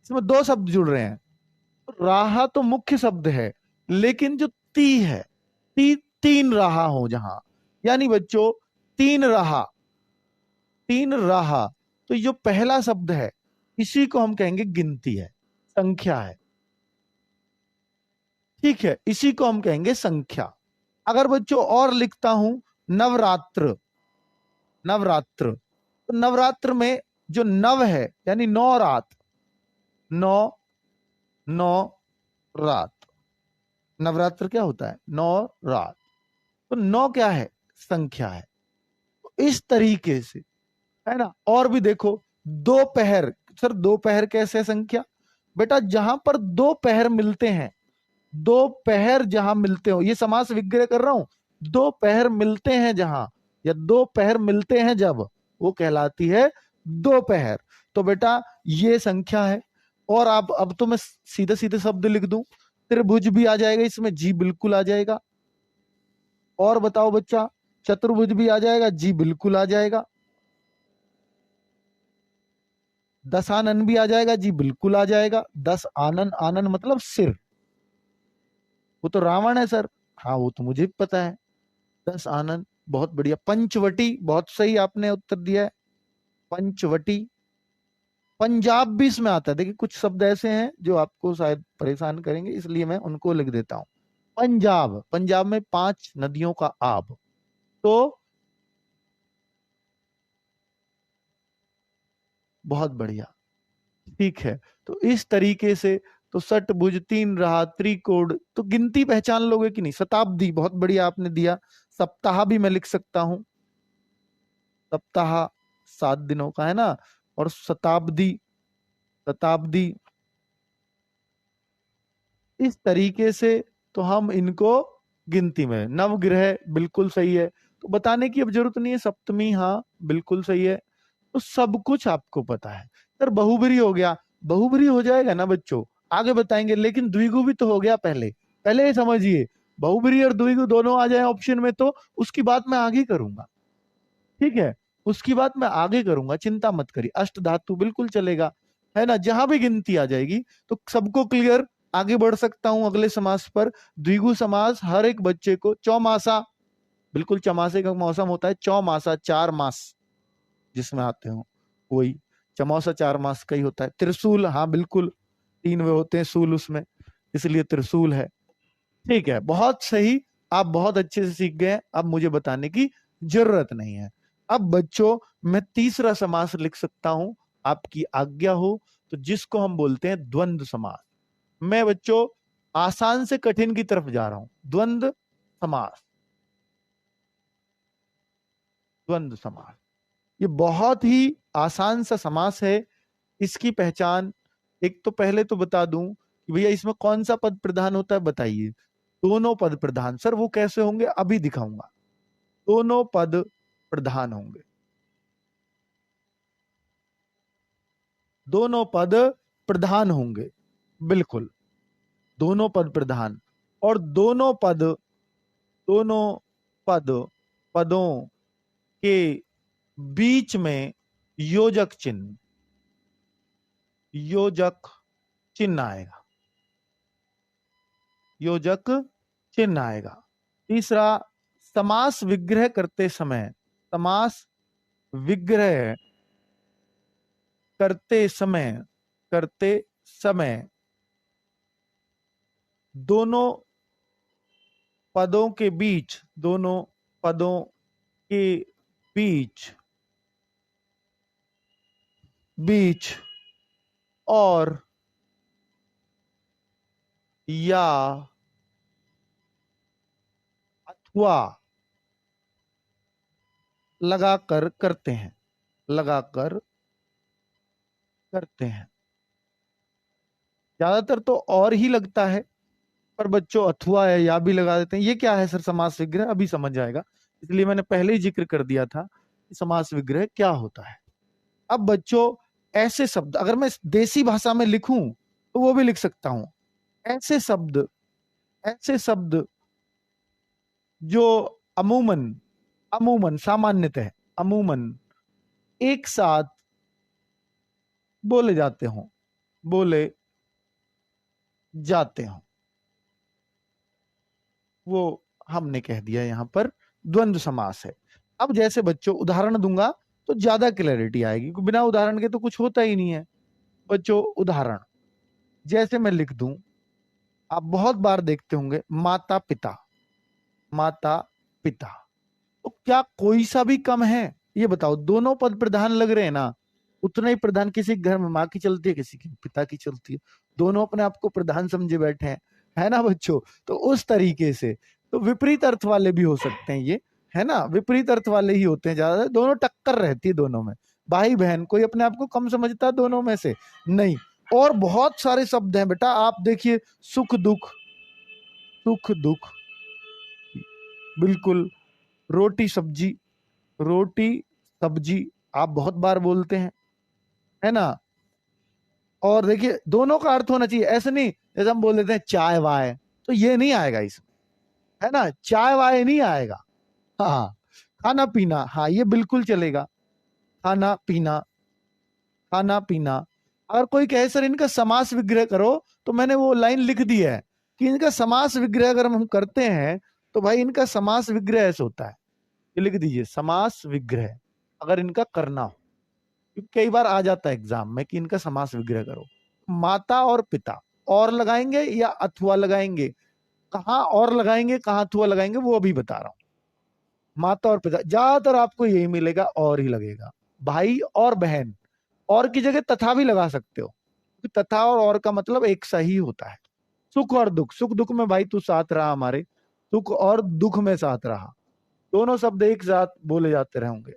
इसमें दो शब्द जुड़ रहे हैं। राहा तो मुख्य शब्द है, लेकिन जो ती है, तीन राहा हो जहां, यानी बच्चों तीन राहा, तीन राहा, तो जो पहला शब्द है इसी को हम कहेंगे गिनती है, संख्या है। ठीक है, इसी को हम कहेंगे संख्या। अगर बच्चों और लिखता हूं नवरात्र, नवरात्र, तो नवरात्र में जो नव है यानी 9 रात, 9, 9 रात, नवरात्र क्या होता है? 9 रात। तो 9 क्या है? संख्या है। तो इस तरीके से, है ना। और भी देखो, दोपहर, सर दोपहर कैसे संख्या? बेटा जहां पर दो पहर मिलते हैं, दो पहर जहां मिलते हो, ये समास विग्रह कर रहा हूं, दो पहर मिलते हैं जहां, या दो पहर मिलते हैं जब, वो कहलाती है दोपहर। तो बेटा ये संख्या है। और आप, अब तो मैं सीधे सीधे शब्द लिख दूं, त्रिभुज भी आ जाएगा इसमें, जी बिल्कुल आ जाएगा। और बताओ बच्चा, चतुर्भुज भी आ जाएगा, जी बिल्कुल आ जाएगा। दशानन भी आ जाएगा, जी बिल्कुल आ जाएगा। 10 आनन, आनन मतलब सिर, वो तो रावण है सर। हाँ वो तो मुझे भी पता है। 10 आनन, बहुत बढ़िया। पंचवटी, बहुत सही आपने उत्तर दिया है, पंचवटी। पंजाब भी इसमें आता है। देखिए कुछ शब्द ऐसे हैं जो आपको शायद परेशान करेंगे, इसलिए मैं उनको लिख देता हूं। पंजाब, पंजाब में 5 नदियों का आब। तो बहुत बढ़िया, ठीक है। तो इस तरीके से, तो षटभुज, तीन रहा, त्रिकोण, तो गिनती पहचान लोगे कि नहीं? शताब्दी, बहुत बढ़िया आपने दिया। सप्ताह भी मैं लिख सकता हूं, सप्ताह 7 दिनों का है ना। और शताब्दी, शताब्दी, इस तरीके से तो हम इनको गिनती में। नवग्रह बिल्कुल सही है, तो बताने की अब जरूरत नहीं है। सप्तमी, हाँ बिल्कुल सही है। तो सब कुछ आपको पता है। सर बहुब्री हो गया, बहुब्री हो जाएगा ना बच्चों, आगे बताएंगे, लेकिन द्विगु भी तो हो गया पहले। पहले ये समझिए, बहुब्री और द्विगु दोनों आ जाए ऑप्शन में तो उसकी बात मैं आगे करूंगा। ठीक है, उसकी बात मैं आगे करूंगा, चिंता मत करिए। अष्ट धातु बिल्कुल चलेगा, है ना। जहां भी गिनती आ जाएगी तो सबको क्लियर, आगे बढ़ सकता हूं अगले समास पर। द्विगु समास हर एक बच्चे को, चौमासा, बिल्कुल चौमासे का मौसम होता है, चौमासा 4 मास जिसमें आते हो, वही चमौसा 4 मास का ही होता है। त्रिशूल, हाँ बिल्कुल, 3 वे होते हैं सूल उसमें, इसलिए त्रिशूल है। ठीक है, बहुत सही। आप बहुत अच्छे से सीख गए, अब मुझे बताने की जरूरत नहीं है। अब बच्चों मैं तीसरा समास लिख सकता हूं, आपकी आज्ञा हो तो, जिसको हम बोलते हैं द्वंद्व समास। मैं बच्चों आसान से कठिन की तरफ जा रहा हूं। द्वंद्व समास, द्वंद्व समास, ये बहुत ही आसान सा समास है। इसकी पहचान, एक तो पहले तो बता दूं कि भैया इसमें कौन सा पद प्रधान होता है, बताइए। दोनों पद प्रधान। सर वो कैसे होंगे, अभी दिखाऊंगा। दोनों पद प्रधान होंगे, दोनों पद प्रधान होंगे, बिल्कुल दोनों पद प्रधान। और दोनों पद, दोनों पद, पदों के बीच में योजक चिन्ह, योजक चिन्ह आएगा, योजक चिन्ह आएगा। तीसरा, समास विग्रह करते समय, समास विग्रह करते समय, करते समय दोनों पदों के बीच, दोनों पदों के बीच, बीच और या अथवा लगाकर करते हैं, लगाकर करते हैं। ज्यादातर तो और ही लगता है, पर बच्चों अथवा है या भी लगा देते हैं। ये क्या है सर समास विग्रह? अभी समझ आएगा, इसलिए मैंने पहले ही जिक्र कर दिया था कि समास विग्रह क्या होता है। अब बच्चों ऐसे शब्द अगर मैं देसी भाषा में लिखूं तो वो भी लिख सकता हूं। ऐसे शब्द जो अमूमन अमूमन सामान्यतः अमूमन एक साथ बोले जाते हों, बोले जाते हों, वो हमने कह दिया यहां पर द्वंद्व समास है। अब जैसे बच्चों उदाहरण दूंगा तो ज्यादा क्लैरिटी आएगी, क्योंकि बिना उदाहरण के तो कुछ होता ही नहीं है। बच्चों उदाहरण जैसे मैं लिख दूं, आप बहुत बार देखते होंगे माता पिता, माता पिता। तो क्या कोई सा भी कम है? ये बताओ, दोनों पद प्रधान लग रहे हैं ना, उतना ही प्रधान किसी के घर में माँ की चलती है, किसी की पिता की चलती है, दोनों अपने आप को प्रधान समझे बैठे हैं, है ना बच्चों? तो उस तरीके से तो विपरीत अर्थ वाले भी हो सकते हैं ये, है ना, विपरीत अर्थ वाले ही होते हैं ज्यादा, दोनों टक्कर रहती है दोनों में। भाई बहन, कोई अपने आप को कम समझता है दोनों में से? नहीं। और बहुत सारे शब्द हैं बेटा, आप देखिए, सुख दुख, सुख दुख, बिल्कुल, रोटी सब्जी, रोटी सब्जी, आप बहुत बार बोलते हैं, है ना। और देखिए दोनों का अर्थ होना चाहिए, ऐसे नहीं जैसे हम बोल देते हैं चाय वाय, तो ये नहीं आएगा इसमें, है ना, चाय वाय नहीं आएगा। हाँ, खाना पीना, हाँ ये बिल्कुल चलेगा, खाना पीना, खाना पीना। अगर कोई कहे सर इनका समास विग्रह करो, तो मैंने वो लाइन लिख दी है कि इनका समास विग्रह अगर हम करते हैं तो भाई इनका समास विग्रह ऐसे होता है। ये लिख दीजिए, समास विग्रह अगर इनका करना हो, क्योंकि कई बार आ जाता है एग्जाम में कि इनका समास विग्रह करो। माता और पिता, और लगाएंगे या अथवा लगाएंगे, कहाँ और लगाएंगे कहाँ अथवा लगाएंगे वो अभी बता रहा हूं। माता और पिता, ज्यादातर आपको यही मिलेगा, और ही लगेगा। भाई और बहन, और की जगह तथा भी लगा सकते हो, क्योंकि तथा और का मतलब एक सा ही होता है। सुख और दुख, सुख दुख में भाई तू साथ रहा हमारे, सुख और दुख में साथ रहा, दोनों शब्द एक साथ बोले जाते रहेंगे।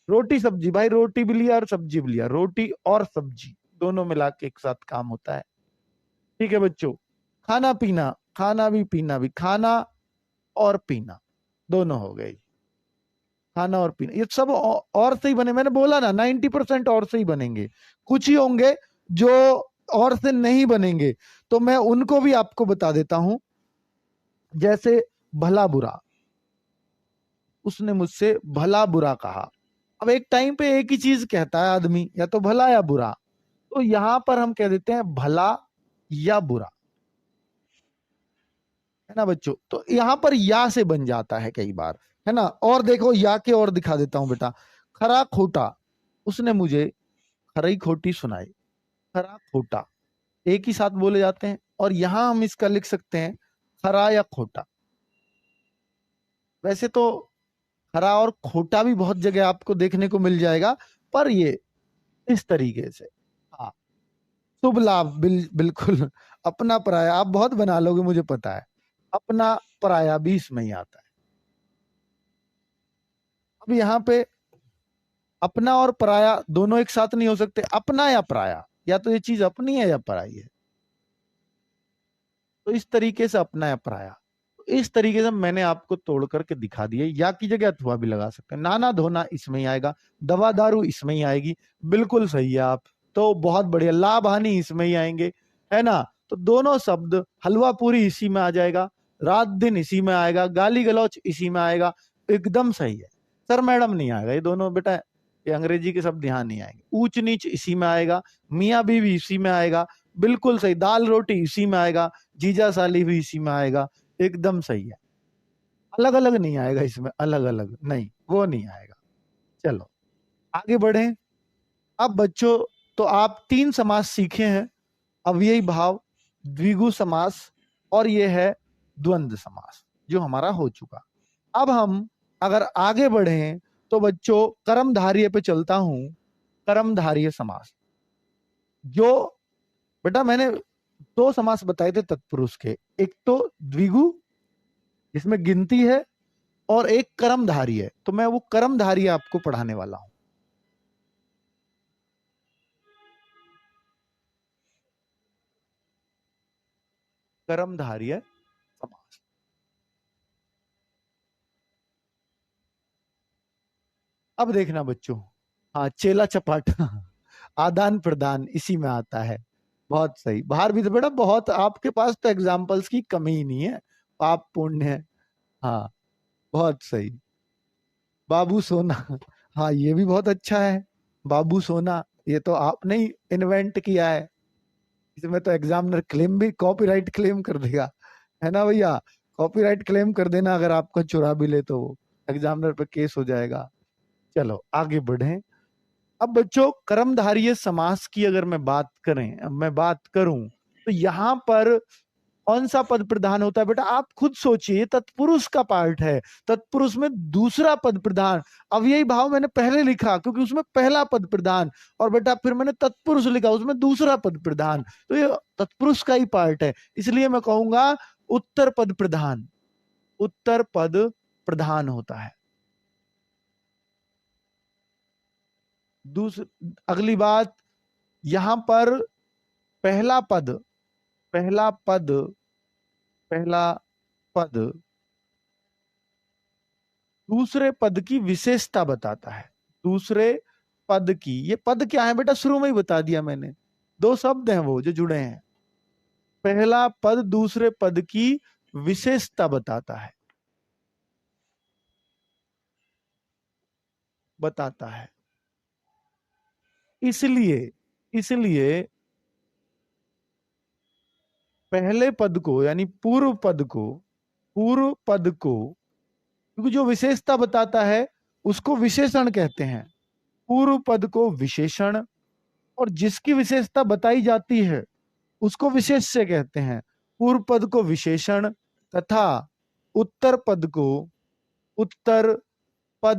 रोटी सब्जी, भाई रोटी भी लिया और सब्जी भी लिया, रोटी और सब्जी दोनों मिला के एक साथ काम होता है। ठीक है बच्चों। खाना पीना, खाना भी पीना भी, खाना और पीना दोनों हो गए। खाना और पीना ये सब और से ही बने, मैंने बोला ना 90% और से ही बनेंगे, कुछ ही होंगे जो और से नहीं बनेंगे, तो मैं उनको भी आपको बता देता हूं। जैसे भला बुरा, उसने मुझसे भला बुरा कहा। अब एक टाइम पे एक ही चीज कहता है आदमी, या तो भला या बुरा, तो यहां पर हम कह देते हैं भला या बुरा, है ना बच्चों। तो यहां पर या से बन जाता है कई बार, है ना। और देखो या के और दिखा देता हूं बेटा, खरा खोटा, उसने मुझे खरी खोटी सुनाई। खरा खोटा एक ही साथ बोले जाते हैं, और यहां हम इसका लिख सकते हैं खरा या खोटा। वैसे तो खरा और खोटा भी बहुत जगह आपको देखने को मिल जाएगा, पर ये इस तरीके से। हाँ, शुभ लाभ, बिल्कुल। अपना पराया आप बहुत बना लोगे मुझे पता है, अपना पराया भी इसमें ही आता है। अब यहाँ पे अपना और पराया दोनों एक साथ नहीं हो सकते, अपना या पराया, या तो ये चीज अपनी है या पराई है, तो इस तरीके से अपना या पराया। तो इस तरीके से मैंने आपको तोड़ करके दिखा दिया। या की जगह अथवा भी लगा सकते हैं, नाना धोना इसमें ही आएगा, दवा दारू इसमें ही आएगी, बिल्कुल सही है आप, तो बहुत बढ़िया, लाभ हानि इसमें ही आएंगे, है ना। तो दोनों शब्द, हलवा पूरी इसी में आ जाएगा, रात दिन इसी में आएगा, गाली गलौच इसी में आएगा, एकदम सही है। सर मैडम नहीं आएगा ये दोनों बेटा, ये अंग्रेजी के शब्द यहाँ नहीं आएंगे। ऊंच नीच इसी में आएगा, मियाँ बीवी इसी में आएगा, बिल्कुल सही। दाल रोटी इसी में आएगा, जीजा साली भी इसी में आएगा, एकदम सही है। अलग अलग नहीं आएगा इसमें, अलग अलग नहीं, वो नहीं आएगा। चलो आगे बढ़े। अब बच्चों, तो आप 3 समास सीखे हैं, अव्ययी भाव, द्विगु समास, और ये है द्वंद्व समास जो हमारा हो चुका। अब हम अगर आगे बढ़े तो बच्चों कर्मधारय पे चलता हूं। कर्मधारय समास, जो बेटा मैंने 2 समास बताए थे तत्पुरुष के, एक तो द्विगु जिसमें गिनती है, और एक कर्मधारी है, तो मैं वो कर्मधारी आपको पढ़ाने वाला हूं। कर्मधारी है, अब देखना बच्चों, हाँ चेला चपाटा आदान प्रदान इसी में आता है। बहुत सही। बाहर भी तो बेटा बहुत, आपके पास तो एग्जाम्पल्स की कमी ही नहीं है। पाप पुण्य है। हाँ बहुत सही। बाबू सोना, हाँ ये भी बहुत अच्छा है। बाबू सोना ये तो आपने ही इन्वेंट किया है। इसमें तो एग्जामिनर क्लेम भी, कॉपीराइट क्लेम कर देगा, है ना भैया? कॉपीराइट क्लेम कर देना अगर आपका चुरा भी ले तो वो एग्जामिनर पे केस हो जाएगा। चलो आगे बढ़े। अब बच्चों कर्मधारय समास की अगर मैं बात करूं तो यहां पर कौन सा पद प्रधान होता है बेटा? आप खुद सोचिए, तत्पुरुष का पार्ट है, तत्पुरुष में दूसरा पद प्रधान। अव्ययी भाव मैंने पहले लिखा क्योंकि उसमें पहला पद प्रधान, और बेटा फिर मैंने तत्पुरुष लिखा उसमें दूसरा पद प्रधान, तो ये तत्पुरुष का ही पार्ट है, इसलिए मैं कहूंगा उत्तर पद प्रधान। उत्तर पद प्रधान होता है। अगली बात, यहां पर पहला पद पहला पद पहला पद दूसरे पद की विशेषता बताता है। दूसरे पद की, ये पद क्या है बेटा? शुरू में ही बता दिया मैंने, दो शब्द हैं वो जो जुड़े हैं। पहला पद दूसरे पद की विशेषता बताता है, बताता है। इसलिए इसलिए पहले पद को यानी पूर्व पद को, क्योंकि जो विशेषता बताता है उसको विशेषण कहते हैं। पूर्व पद को विशेषण, और जिसकी विशेषता बताई जाती है उसको विशेष्य कहते हैं। पूर्व पद को विशेषण तथा उत्तर पद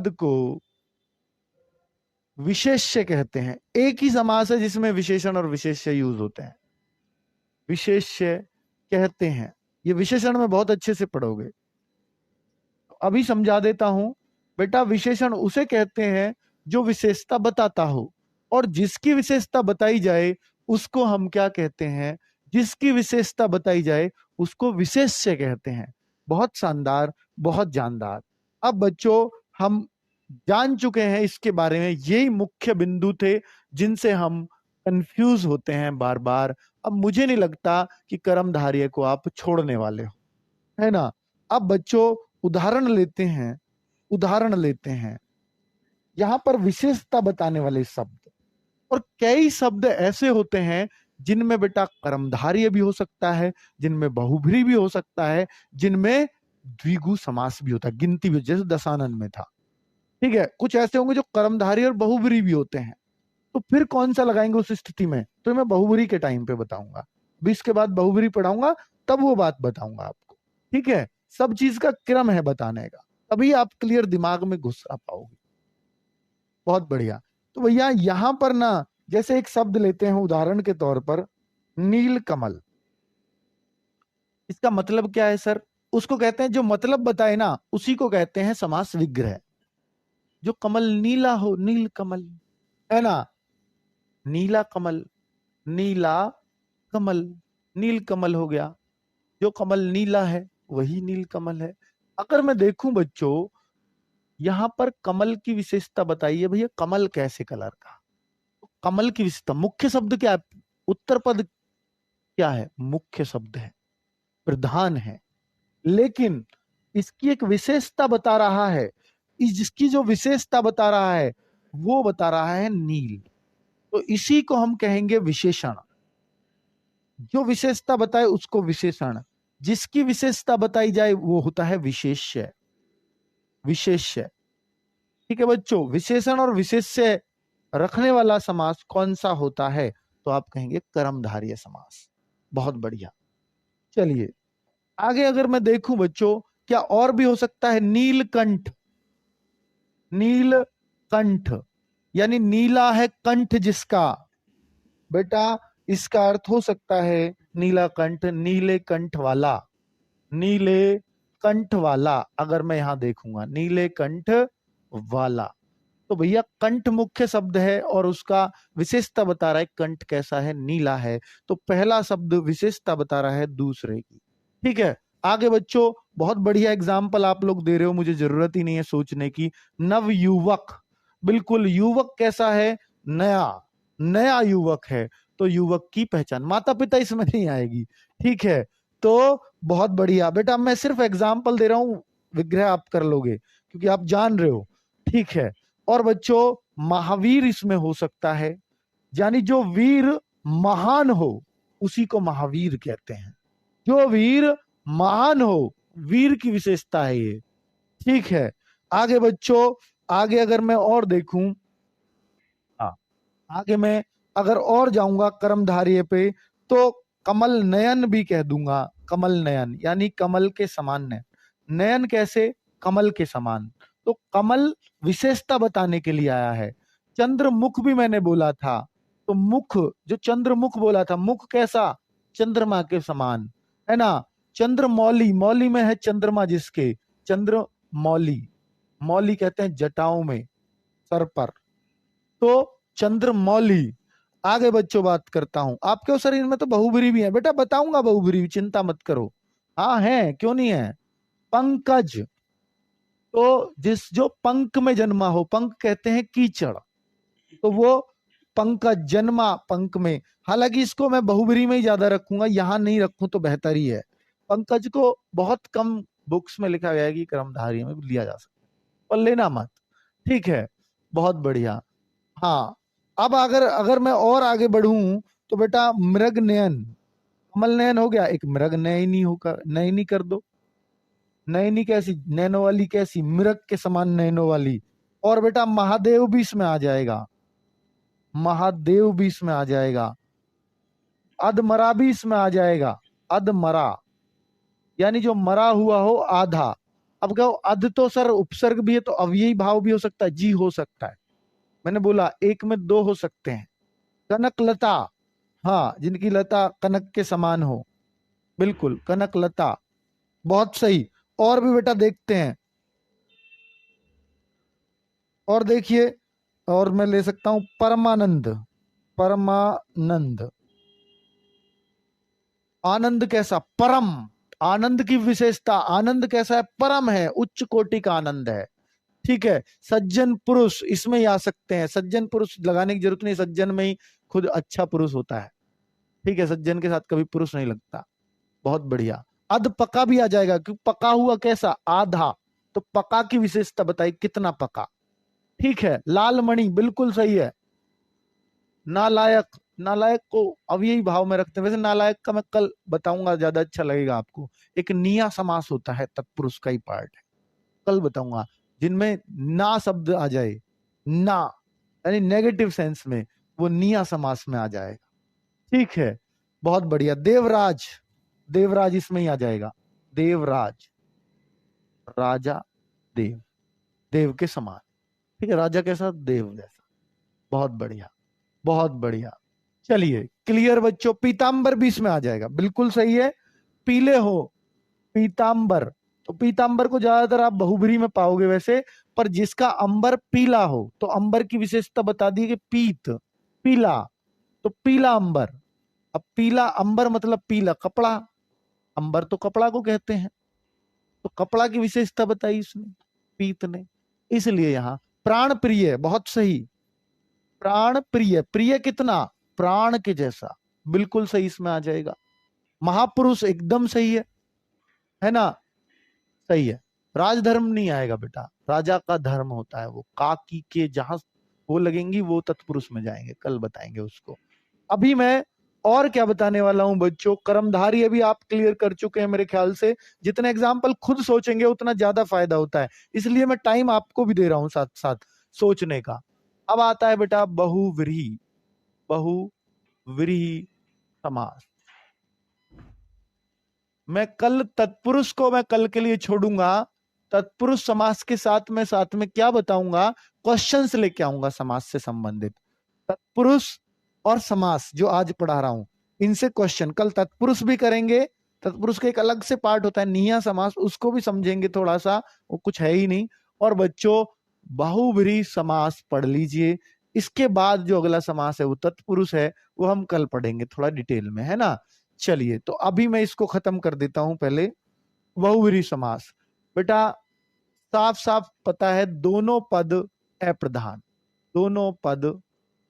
को विशेष्य कहते हैं। एक ही समास है जिसमें विशेषण और विशेष्य यूज होते हैं, विशेष्य कहते हैं। ये विशेषण में बहुत अच्छे से पढ़ोगे। अभी समझा देता हूं बेटा, विशेषण उसे कहते हैं जो विशेषता बताता हो, और जिसकी विशेषता बताई जाए उसको हम क्या कहते हैं? जिसकी विशेषता बताई जाए उसको विशेष्य कहते हैं। बहुत शानदार, बहुत जानदार। अब बच्चों हम जान चुके हैं इसके बारे में, यही मुख्य बिंदु थे जिनसे हम कंफ्यूज होते हैं बार बार। अब मुझे नहीं लगता कि कर्मधारय को आप छोड़ने वाले हो, है ना? अब बच्चों उदाहरण लेते हैं यहां पर विशेषता बताने वाले शब्द। और कई शब्द ऐसे होते हैं जिनमें बेटा कर्मधारय भी हो सकता है, जिनमें बहुब्री भी हो सकता है, जिनमें द्विगु समास भी होता है, गिनती भी, जैसे दशानन में था। ठीक है, कुछ ऐसे होंगे जो कर्मधारय और बहुब्री भी होते हैं। तो फिर कौन सा लगाएंगे उस स्थिति में? तो मैं बहुब्री के टाइम पे बताऊंगा, 20 के बाद बहुब्री पढ़ाऊंगा, तब वो बात बताऊंगा आपको। ठीक है, सब चीज का क्रम है बताने का, तभी आप क्लियर दिमाग में घुस आ पाओगे। बहुत बढ़िया। तो भैया यहां पर ना, जैसे एक शब्द लेते हैं उदाहरण के तौर पर, नील कमल। इसका मतलब क्या है सर? उसको कहते हैं, जो मतलब बताए ना उसी को कहते हैं समास विग्रह। जो कमल नीला हो, नील कमल, है ना? नीला कमल, नीला कमल, नील कमल हो गया। जो कमल नीला है वही नील कमल है। अगर मैं देखूं बच्चों, यहां पर कमल की विशेषता बताइए भैया, कमल कैसे कलर का? कमल की विशेषता, मुख्य शब्द क्या है? उत्तर पद क्या है? मुख्य शब्द है, प्रधान है। लेकिन इसकी एक विशेषता बता रहा है, जिसकी जो विशेषता बता रहा है वो बता रहा है नील, तो इसी को हम कहेंगे विशेषण। जो विशेषता बताए उसको विशेषण, जिसकी विशेषता बताई जाए वो होता है विशेष्य। विशेष्य, ठीक है बच्चों। विशेषण और विशेष्य रखने वाला समास कौन सा होता है? तो आप कहेंगे कर्मधारय समास। बहुत बढ़िया। चलिए आगे अगर मैं देखूं बच्चों, क्या और भी हो सकता है? नीलकंठ, नीलकंठ यानी नीला है कंठ जिसका, बेटा इसका अर्थ हो सकता है नीला कंठ, नीले कंठ वाला, नीले कंठ वाला। अगर मैं यहां देखूंगा नीले कंठ वाला, तो भैया कंठ मुख्य शब्द है और उसका विशेषता बता रहा है कंठ कैसा है, नीला है। तो पहला शब्द विशेषता बता रहा है दूसरे की। ठीक है, आगे बच्चों बहुत बढ़िया एग्जाम्पल आप लोग दे रहे हो, मुझे जरूरत ही नहीं है सोचने की। नवयुवक, बिल्कुल। युवक कैसा है? नया, नया युवक है, तो युवक की पहचान। माता पिता इसमें नहीं आएगी, ठीक है। तो बहुत बढ़िया बेटा, मैं सिर्फ एग्जाम्पल दे रहा हूं, विग्रह आप कर लोगे क्योंकि आप जान रहे हो, ठीक है। और बच्चों, महावीर इसमें हो सकता है, यानी जो वीर महान हो उसी को महावीर कहते हैं। जो वीर महान हो, वीर की विशेषता है ये, ठीक है। आगे बच्चों, आगे अगर मैं और देखूं, हाँ, आगे मैं अगर और जाऊंगा कर्मधारय पे, तो कमल नयन भी कह दूंगा। कमल नयन यानी कमल के समान नयन। नयन कैसे? कमल के समान। तो कमल विशेषता बताने के लिए आया है। चंद्रमुख भी मैंने बोला था, तो मुख, जो चंद्रमुख बोला था, मुख कैसा? चंद्रमा के समान, है ना। चंद्रमौली, मौली में है चंद्रमा जिसके, चंद्रमौली। मौली कहते हैं जटाओं में, सर पर, तो चंद्रमौली। आगे बच्चों बात करता हूं, आपके शरीर में तो बहुब्री भी है बेटा, बताऊंगा बहुब्री, चिंता मत करो। हाँ है, क्यों नहीं है। पंकज, तो जो पंख में जन्मा हो, पंख कहते हैं कीचड़, तो वो पंकज जन्मा पंख में। हालांकि इसको मैं बहुब्री में ही ज्यादा रखूंगा, यहां नहीं रखूं तो बेहतर ही है। पंकज को बहुत कम बुक्स में लिखा गया है कि कर्मधारय में लिया जा सकता है, पर लेना मत, ठीक है। बहुत बढ़िया। हाँ, अब अगर अगर मैं और आगे बढ़ूं, तो बेटा मृग नयन, कमल नयन हो गया, एक मृग नयनी होकर नयनी कर दो। नयनी कैसी? नैनो वाली कैसी? मृग के समान नैनो वाली। और बेटा महादेव भी इसमें आ जाएगा, महादेव भी इसमें आ जाएगा। अधमरा भी इसमें आ जाएगा, अधमरा यानी जो मरा हुआ हो आधा। अब कहो अध तो सर उपसर्ग भी है, तो अव्ययी भाव भी हो सकता है, जी हो सकता है। मैंने बोला एक में दो हो सकते हैं। कनक लता, हाँ, जिनकी लता कनक के समान हो, बिल्कुल कनक लता, बहुत सही। और भी बेटा देखते हैं, और देखिए, और मैं ले सकता हूं परमानंद। परमानंद, आनंद कैसा? परम। आनंद की विशेषता, आनंद कैसा है? परम है, उच्च कोटि का आनंद है, ठीक है। सज्जन पुरुष इसमें ही आ सकते हैं, सज्जन पुरुष लगाने की जरूरत नहीं, सज्जन में ही खुद अच्छा पुरुष होता है, ठीक है। सज्जन के साथ कभी पुरुष नहीं लगता। बहुत बढ़िया। अध पका भी आ जाएगा, क्योंकि पका हुआ कैसा? आधा, तो पका की विशेषता बताई, कितना पका, ठीक है। लाल मणि बिल्कुल सही है। नालायक, नालायक को अव्ययी भाव में रखते हैं, वैसे नालायक का मैं कल बताऊंगा, ज्यादा अच्छा लगेगा आपको। एक निया समास होता है, तत्पुरुष का ही पार्ट है, कल बताऊंगा, जिनमें ना शब्द आ जाए, ना यानी नेगेटिव सेंस में, वो निया समास में आ जाएगा, ठीक है। बहुत बढ़िया। देवराज, देवराज इसमें ही आ जाएगा, देवराज, राजा, देव, देव के समान, ठीक है। राजा कैसा? देव जैसा। बहुत बढ़िया, बहुत बढ़िया। चलिए क्लियर बच्चों। पीतांबर भी इसमें आ जाएगा, बिल्कुल सही है। पीले हो, पीतांबर, तो पीतांबर को ज्यादातर आप बहुब्री में पाओगे वैसे, पर जिसका अंबर पीला हो, तो अंबर की विशेषता बता दी कि पीत, पीला, तो पीला अंबर। अब पीला अंबर मतलब पीला कपड़ा, अंबर तो कपड़ा को कहते हैं, तो कपड़ा की विशेषता बताई इसने, पीत ने, इसलिए यहां प्राण प्रिय, बहुत सही। प्राण प्रिय, प्रिय कितना? प्राण के जैसा, बिल्कुल सही इसमें आ जाएगा। महापुरुष एकदम सही है ना, सही है। राजधर्म नहीं आएगा बेटा, राजा का धर्म होता है वो, काकी के जहां वो लगेंगी वो तत्पुरुष में जाएंगे, कल बताएंगे उसको। अभी मैं और क्या बताने वाला हूं बच्चों, कर्मधारी अभी आप क्लियर कर चुके हैं मेरे ख्याल से। जितने एग्जाम्पल खुद सोचेंगे उतना ज्यादा फायदा होता है, इसलिए मैं टाइम आपको भी दे रहा हूं साथ साथ सोचने का। अब आता है बेटा बहुव्रीहि, बहुव्रीहि समास। मैं कल तत्पुरुष को मैं कल के लिए छोड़ूंगा, तत्पुरुष समास के साथ में क्या बताऊंगा, क्वेश्चंस लेके आऊंगा समास से संबंधित। तत्पुरुष और समास जो आज पढ़ा रहा हूं, इनसे क्वेश्चन कल तत्पुरुष भी करेंगे। तत्पुरुष का एक अलग से पार्ट होता है निया समास, उसको भी समझेंगे थोड़ा सा, वो कुछ है ही नहीं। और बच्चों बहुब्रीहि समास पढ़ लीजिए, इसके बाद जो अगला समास है वो तत्पुरुष है, वो हम कल पढ़ेंगे थोड़ा डिटेल में, है ना। चलिए तो अभी मैं इसको खत्म कर देता हूं पहले। बहुव्रीहि समास बेटा साफ साफ पता है, दोनों पद अप्रधान, दोनों पद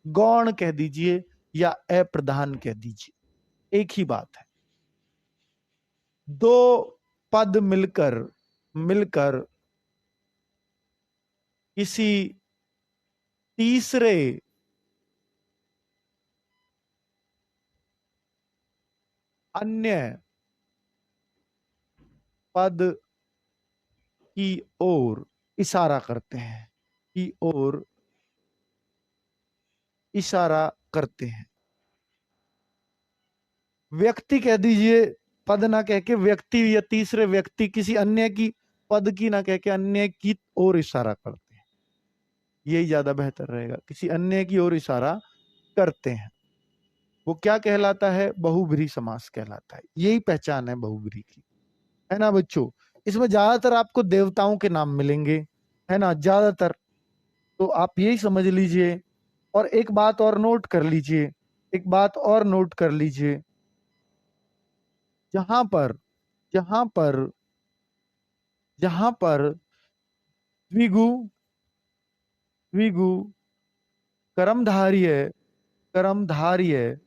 गौण कह दीजिए या अप्रधान कह दीजिए, एक ही बात है। दो पद मिलकर मिलकर किसी तीसरे अन्य पद की ओर इशारा करते हैं, की ओर इशारा करते हैं। व्यक्ति कह दीजिए, पद ना कह के व्यक्ति या तीसरे व्यक्ति, किसी अन्य की, पद की ना कह के अन्य की ओर इशारा करते हैं, यही ज्यादा बेहतर रहेगा। किसी अन्य की ओर इशारा करते हैं, वो क्या कहलाता है? बहुब्रीहि समास कहलाता है। यही पहचान है बहुब्रीहि की, है ना बच्चों। इसमें ज्यादातर आपको देवताओं के नाम मिलेंगे, है ना, ज्यादातर। तो आप यही समझ लीजिए। और एक बात और नोट कर लीजिए, एक बात और नोट कर लीजिए, जहां पर जहां पर जहां पर द्विगु द्विगु कर्मधार्य कर्मधार्य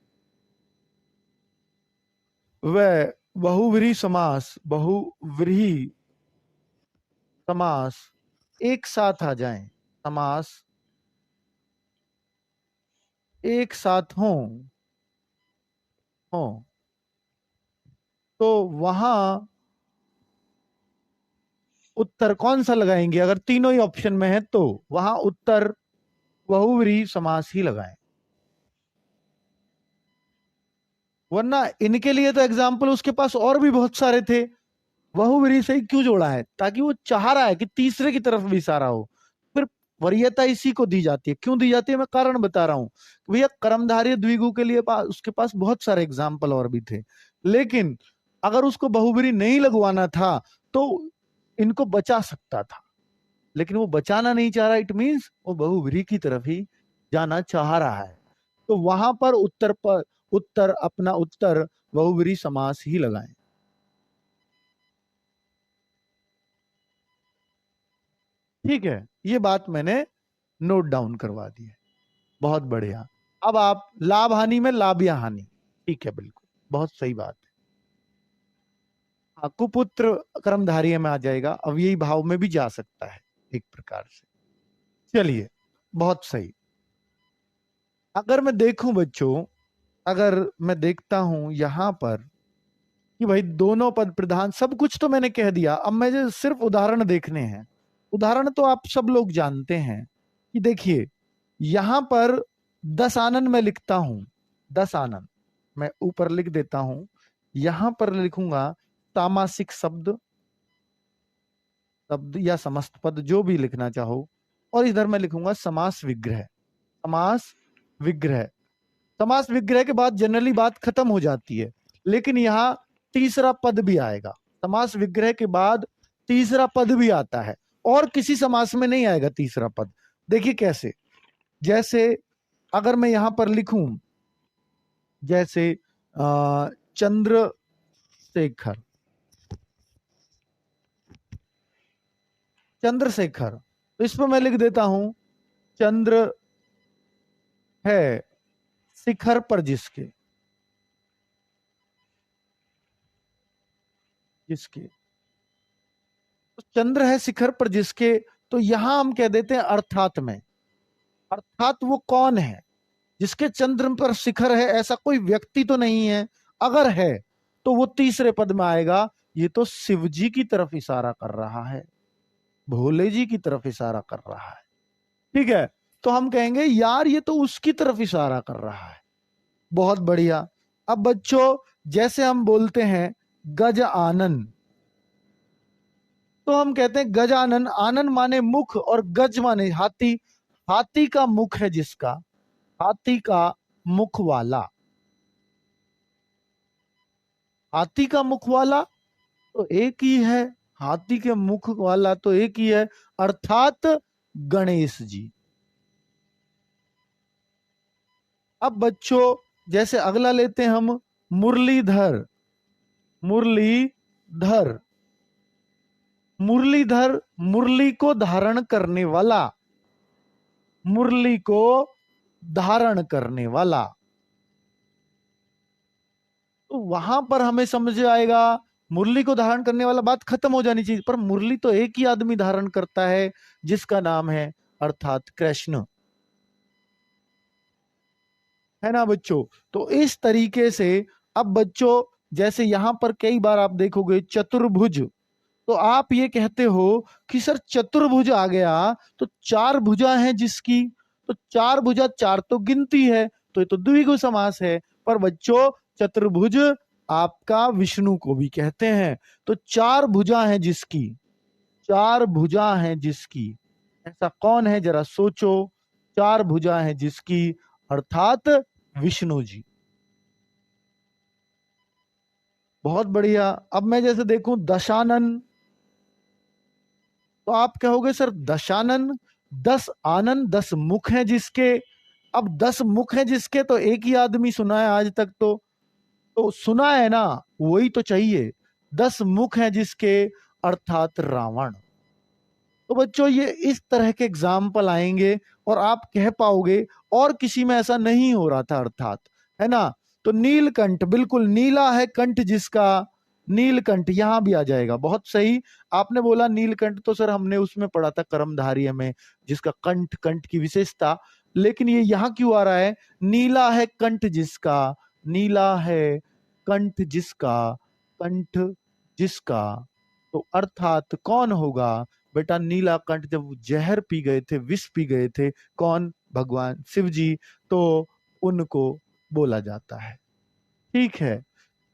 व बहुव्रीहि समास एक साथ आ जाएं, समास एक साथ हो तो वहां उत्तर कौन सा लगाएंगे? अगर तीनों ही ऑप्शन में है तो वहां उत्तर बहुव्रीहि समास ही लगाएं। वरना इनके लिए तो एग्जाम्पल उसके पास और भी बहुत सारे थे, बहुव्रीहि से ही क्यों जोड़ा है? ताकि वो चाह रहा है कि तीसरे की तरफ भी इशारा हो। फिर वरीयता इसी को दी जाती है। क्यों दी जाती है? मैं कारण बता रहा हूं। भैया कर्मधारय द्विगु के लिए उसके पास बहुत सारे एग्जाम्पल और भी थे, लेकिन अगर उसको बहुव्रीहि नहीं लगवाना था तो इनको बचा सकता था, लेकिन वो बचाना नहीं चाह रहा। इट मीन्स वो बहुव्रीहि की तरफ ही जाना चाह रहा है। तो वहां पर अपना उत्तर बहुव्रीहि समास ही लगाएं। ठीक है, ये बात मैंने नोट डाउन करवा दी है। बहुत बढ़िया। अब आप लाभ हानि में लाभ या हानि, ठीक है, बिल्कुल बहुत सही बात है। हाँ, कुपुत्र कर्मधारय में आ जाएगा, अव्ययी भाव में भी जा सकता है एक प्रकार से। चलिए, बहुत सही। अगर मैं देखूं बच्चों, अगर मैं देखता हूं यहां पर कि भाई दोनों पद प्रधान, सब कुछ तो मैंने कह दिया। अब मुझे सिर्फ उदाहरण देखने हैं। उदाहरण तो आप सब लोग जानते हैं कि देखिए यहां पर दशानन मैं लिखता हूं, दशानन मैं ऊपर लिख देता हूं। यहां पर लिखूंगा तामासिक शब्द शब्द या समस्त पद, जो भी लिखना चाहो। और इधर मैं लिखूंगा समास विग्रह। समास विग्रह, समास विग्रह के बाद जनरली बात खत्म हो जाती है, लेकिन यहां तीसरा पद भी आएगा। समास विग्रह के बाद तीसरा पद भी आता है, और किसी समास में नहीं आएगा तीसरा पद। देखिए कैसे, जैसे अगर मैं यहां पर लिखूं, जैसे चंद्रशेखर, चंद्रशेखर, तो इसमें मैं लिख देता हूं चंद्र है शिखर पर जिसके, जिसके, तो चंद्र है शिखर पर जिसके, तो यहां हम कह देते हैं अर्थात में। अर्थात वो कौन है? जिसके चंद्र पर शिखर है, ऐसा कोई व्यक्ति तो नहीं है। अगर है तो वो तीसरे पद में आएगा। ये तो शिव जी की तरफ इशारा कर रहा है, भोले जी की तरफ इशारा कर रहा है। ठीक है, तो हम कहेंगे यार ये तो उसकी तरफ इशारा कर रहा है। बहुत बढ़िया। अब बच्चों, जैसे हम बोलते हैं गज आनन, तो हम कहते हैं गजानन। आनन माने मुख और गज माने हाथी। हाथी का मुख है जिसका, हाथी का मुख वाला, हाथी का मुख वाला तो एक ही है। हाथी के मुख वाला तो एक ही है, अर्थात गणेश जी। अब बच्चों, जैसे अगला लेते हैं हम मुरलीधर। मुरलीधर, मुरलीधर मुरली को धारण करने वाला, मुरली को धारण करने वाला। तो वहां पर हमें समझ आएगा मुरली को धारण करने वाला बात खत्म हो जानी चाहिए, पर मुरली तो एक ही आदमी धारण करता है जिसका नाम है अर्थात कृष्ण, है ना बच्चों। तो इस तरीके से अब बच्चों जैसे यहां पर कई बार आप देखोगे चतुर्भुज, तो आप ये कहते हो कि सर चतुर्भुज आ गया तो चार भुजा हैं जिसकी, तो चार भुजा चार तो गिनती है, तो ये तो द्विगु समास है। पर बच्चों चतुर्भुज आपका विष्णु को भी कहते हैं, तो चार भुजा हैं जिसकी, चार भुजा हैं जिसकी, ऐसा कौन है जरा सोचो, चार भुजा हैं जिसकी अर्थात विष्णु जी। बहुत बढ़िया। अब मैं जैसे देखूं दशानन, तो आप कहोगे सर दशानन, 10 आनंद 10 मुख हैं जिसके। अब 10 मुख हैं जिसके तो एक ही आदमी सुना है आज तक, तो सुना है ना, वही तो चाहिए। 10 मुख हैं जिसके अर्थात रावण। तो बच्चों ये इस तरह के एग्जाम्पल आएंगे और आप कह पाओगे और किसी में ऐसा नहीं हो रहा था अर्थात, है ना। तो नीलकंठ, बिल्कुल नीला है कंठ जिसका, नीलकंठ यहां भी आ जाएगा, बहुत सही। आपने बोला नीलकंठ, तो सर हमने उसमें पढ़ा था कर्मधारय में, जिसका कंठ, कंठ की विशेषता, लेकिन ये यहां क्यों आ रहा है, नीला है कंठ जिसका, नीला है कंठ जिसका, कंठ जिसका, तो अर्थात कौन होगा बेटा, नीलाकंठ जब जहर पी गए थे, विष पी गए थे, कौन, भगवान शिव जी, तो उनको बोला जाता है। ठीक है,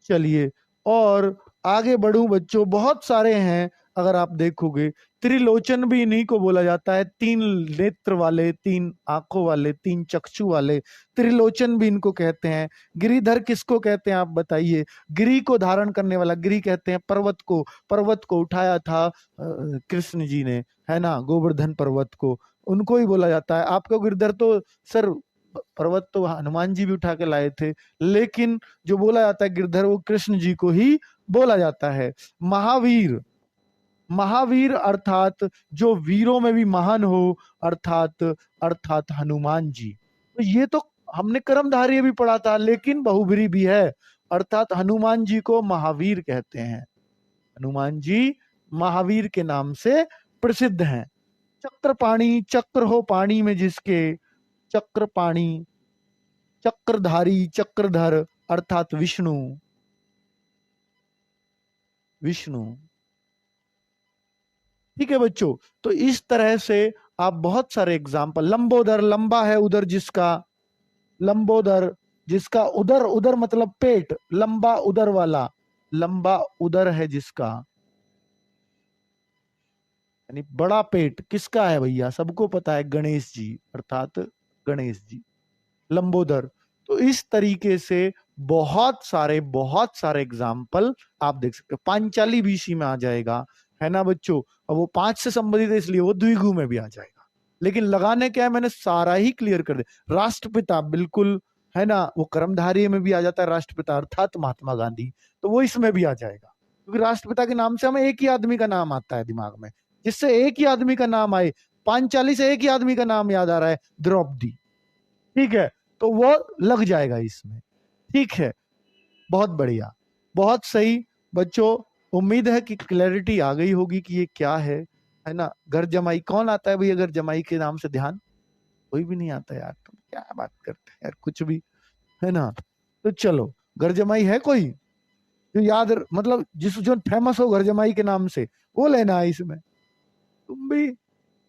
चलिए और आगे बढ़ूं बच्चों, बहुत सारे हैं। अगर आप देखोगे त्रिलोचन भी इन्हीं को बोला जाता है, 3 नेत्र वाले, 3 आंखों वाले, 3 चक्षु वाले, त्रिलोचन भी इनको कहते हैं। गिरिधर किसको कहते हैं आप बताइए, गिरी को धारण करने वाला, गिरी कहते हैं पर्वत को, पर्वत को उठाया था कृष्ण जी ने, है ना, गोवर्धन पर्वत को, उनको ही बोला जाता है। आपको गिरधर तो सर पर्वत तो हनुमान जी भी उठा के लाए थे, लेकिन जो बोला जाता है गिरधर वो कृष्ण जी को ही बोला जाता है। महावीर, महावीर अर्थात जो वीरों में भी महान हो, अर्थात अर्थात हनुमान जी। तो ये तो हमने कर्मधारय भी पढ़ा था, लेकिन बहुब्री भी है, अर्थात हनुमान जी को महावीर कहते हैं। हनुमान जी महावीर के नाम से प्रसिद्ध हैं। चक्रपाणी, चक्र हो पानी में जिसके, चक्रपाणी, चक्रधारी, चक्रधर अर्थात विष्णु, विष्णु। ठीक है बच्चों, तो इस तरह से आप बहुत सारे एग्जाम्पल, लंबोदर, लंबा है उदर जिसका, लंबोदर जिसका उदर, उदर मतलब पेट, लंबा उदर वाला, लंबा उदर है जिसका, यानी बड़ा पेट किसका है भैया, सबको पता है, गणेश जी अर्थात गणेश जी, लंबोदर। तो इस तरीके से बहुत सारे एग्जाम्पल आप देख सकते हो। पांचाली भी इसी में आ जाएगा, है ना बच्चों। अब वो 5 से संबंधित है इसलिए वो द्विगु में भी आ जाएगा, लेकिन लगाने क्या है, मैंने सारा ही क्लियर कर दिया। राष्ट्रपिता बिल्कुल, है ना, वो कर्मधारय में भी आ जाता है, राष्ट्रपिता अर्थात महात्मा गांधी, तो वो इसमें भी आ जाएगा, क्योंकि राष्ट्रपिता के नाम से हमें एक ही आदमी का नाम आता है दिमाग में, जिससे एक ही आदमी का नाम आए। पांचाली से एक ही आदमी का नाम याद आ रहा है, द्रौपदी, ठीक है, तो वो लग जाएगा इसमें। ठीक है, बहुत बढ़िया, बहुत सही बच्चों। उम्मीद है कि क्लैरिटी आ गई होगी कि ये क्या है ना। घर जमाई कौन आता है भैया, घर जमाई के नाम से ध्यान, कोई भी नहीं आता यार, तुम क्या बात करते हैं यार, कुछ भी, है ना। तो चलो, घर जमाई है कोई जो याद, मतलब जिस जो फेमस हो घर जमाई के नाम से, वो लेना है इसमें। तुम भी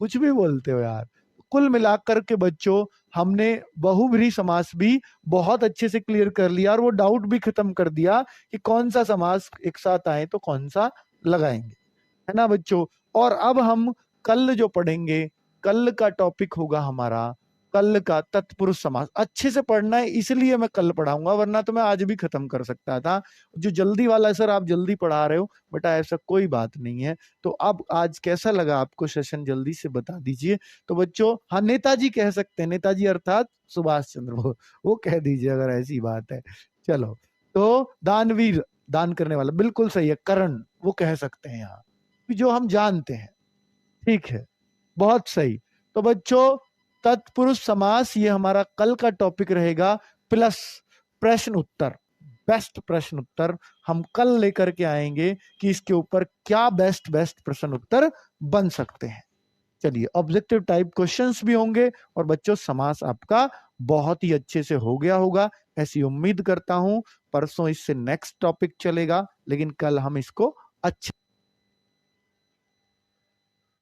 कुछ भी बोलते हो यार। कुल मिलाकर के बच्चों हमने बहुब्रीहि समास भी बहुत अच्छे से क्लियर कर लिया, और वो डाउट भी खत्म कर दिया कि कौन सा समास एक साथ आए तो कौन सा लगाएंगे, है ना बच्चों। और अब हम कल जो पढ़ेंगे, कल का टॉपिक होगा हमारा, कल का तत्पुरुष समास। अच्छे से पढ़ना है इसलिए मैं कल पढ़ाऊंगा, वरना तो मैं आज भी खत्म कर सकता था। जो जल्दी वाला है, सर आप जल्दी पढ़ा रहे हो, बेटा ऐसा कोई बात नहीं है। तो अब आज कैसा लगा आपको सेशन, जल्दी से बता दीजिए। तो बच्चों, हाँ नेताजी कह सकते हैं, नेताजी अर्थात सुभाष चंद्र बोस, वो कह दीजिए अगर ऐसी बात है। चलो, तो दानवीर, दान करने वाला, बिल्कुल सही है। करण, वो कह सकते हैं यहाँ, जो हम जानते हैं। ठीक है, बहुत सही। तो बच्चों तत्पुरुष समास ये हमारा कल का टॉपिक रहेगा, प्लस प्रश्न उत्तर, बेस्ट प्रश्न उत्तर हम कल लेकर के आएंगे कि इसके ऊपर क्या बेस्ट प्रश्न उत्तर बन सकते हैं। चलिए, ऑब्जेक्टिव टाइप क्वेश्चंस भी होंगे और बच्चों समास आपका बहुत ही अच्छे से हो गया होगा, ऐसी उम्मीद करता हूं। परसों इससे नेक्स्ट टॉपिक चलेगा, लेकिन कल हम इसको अच्छे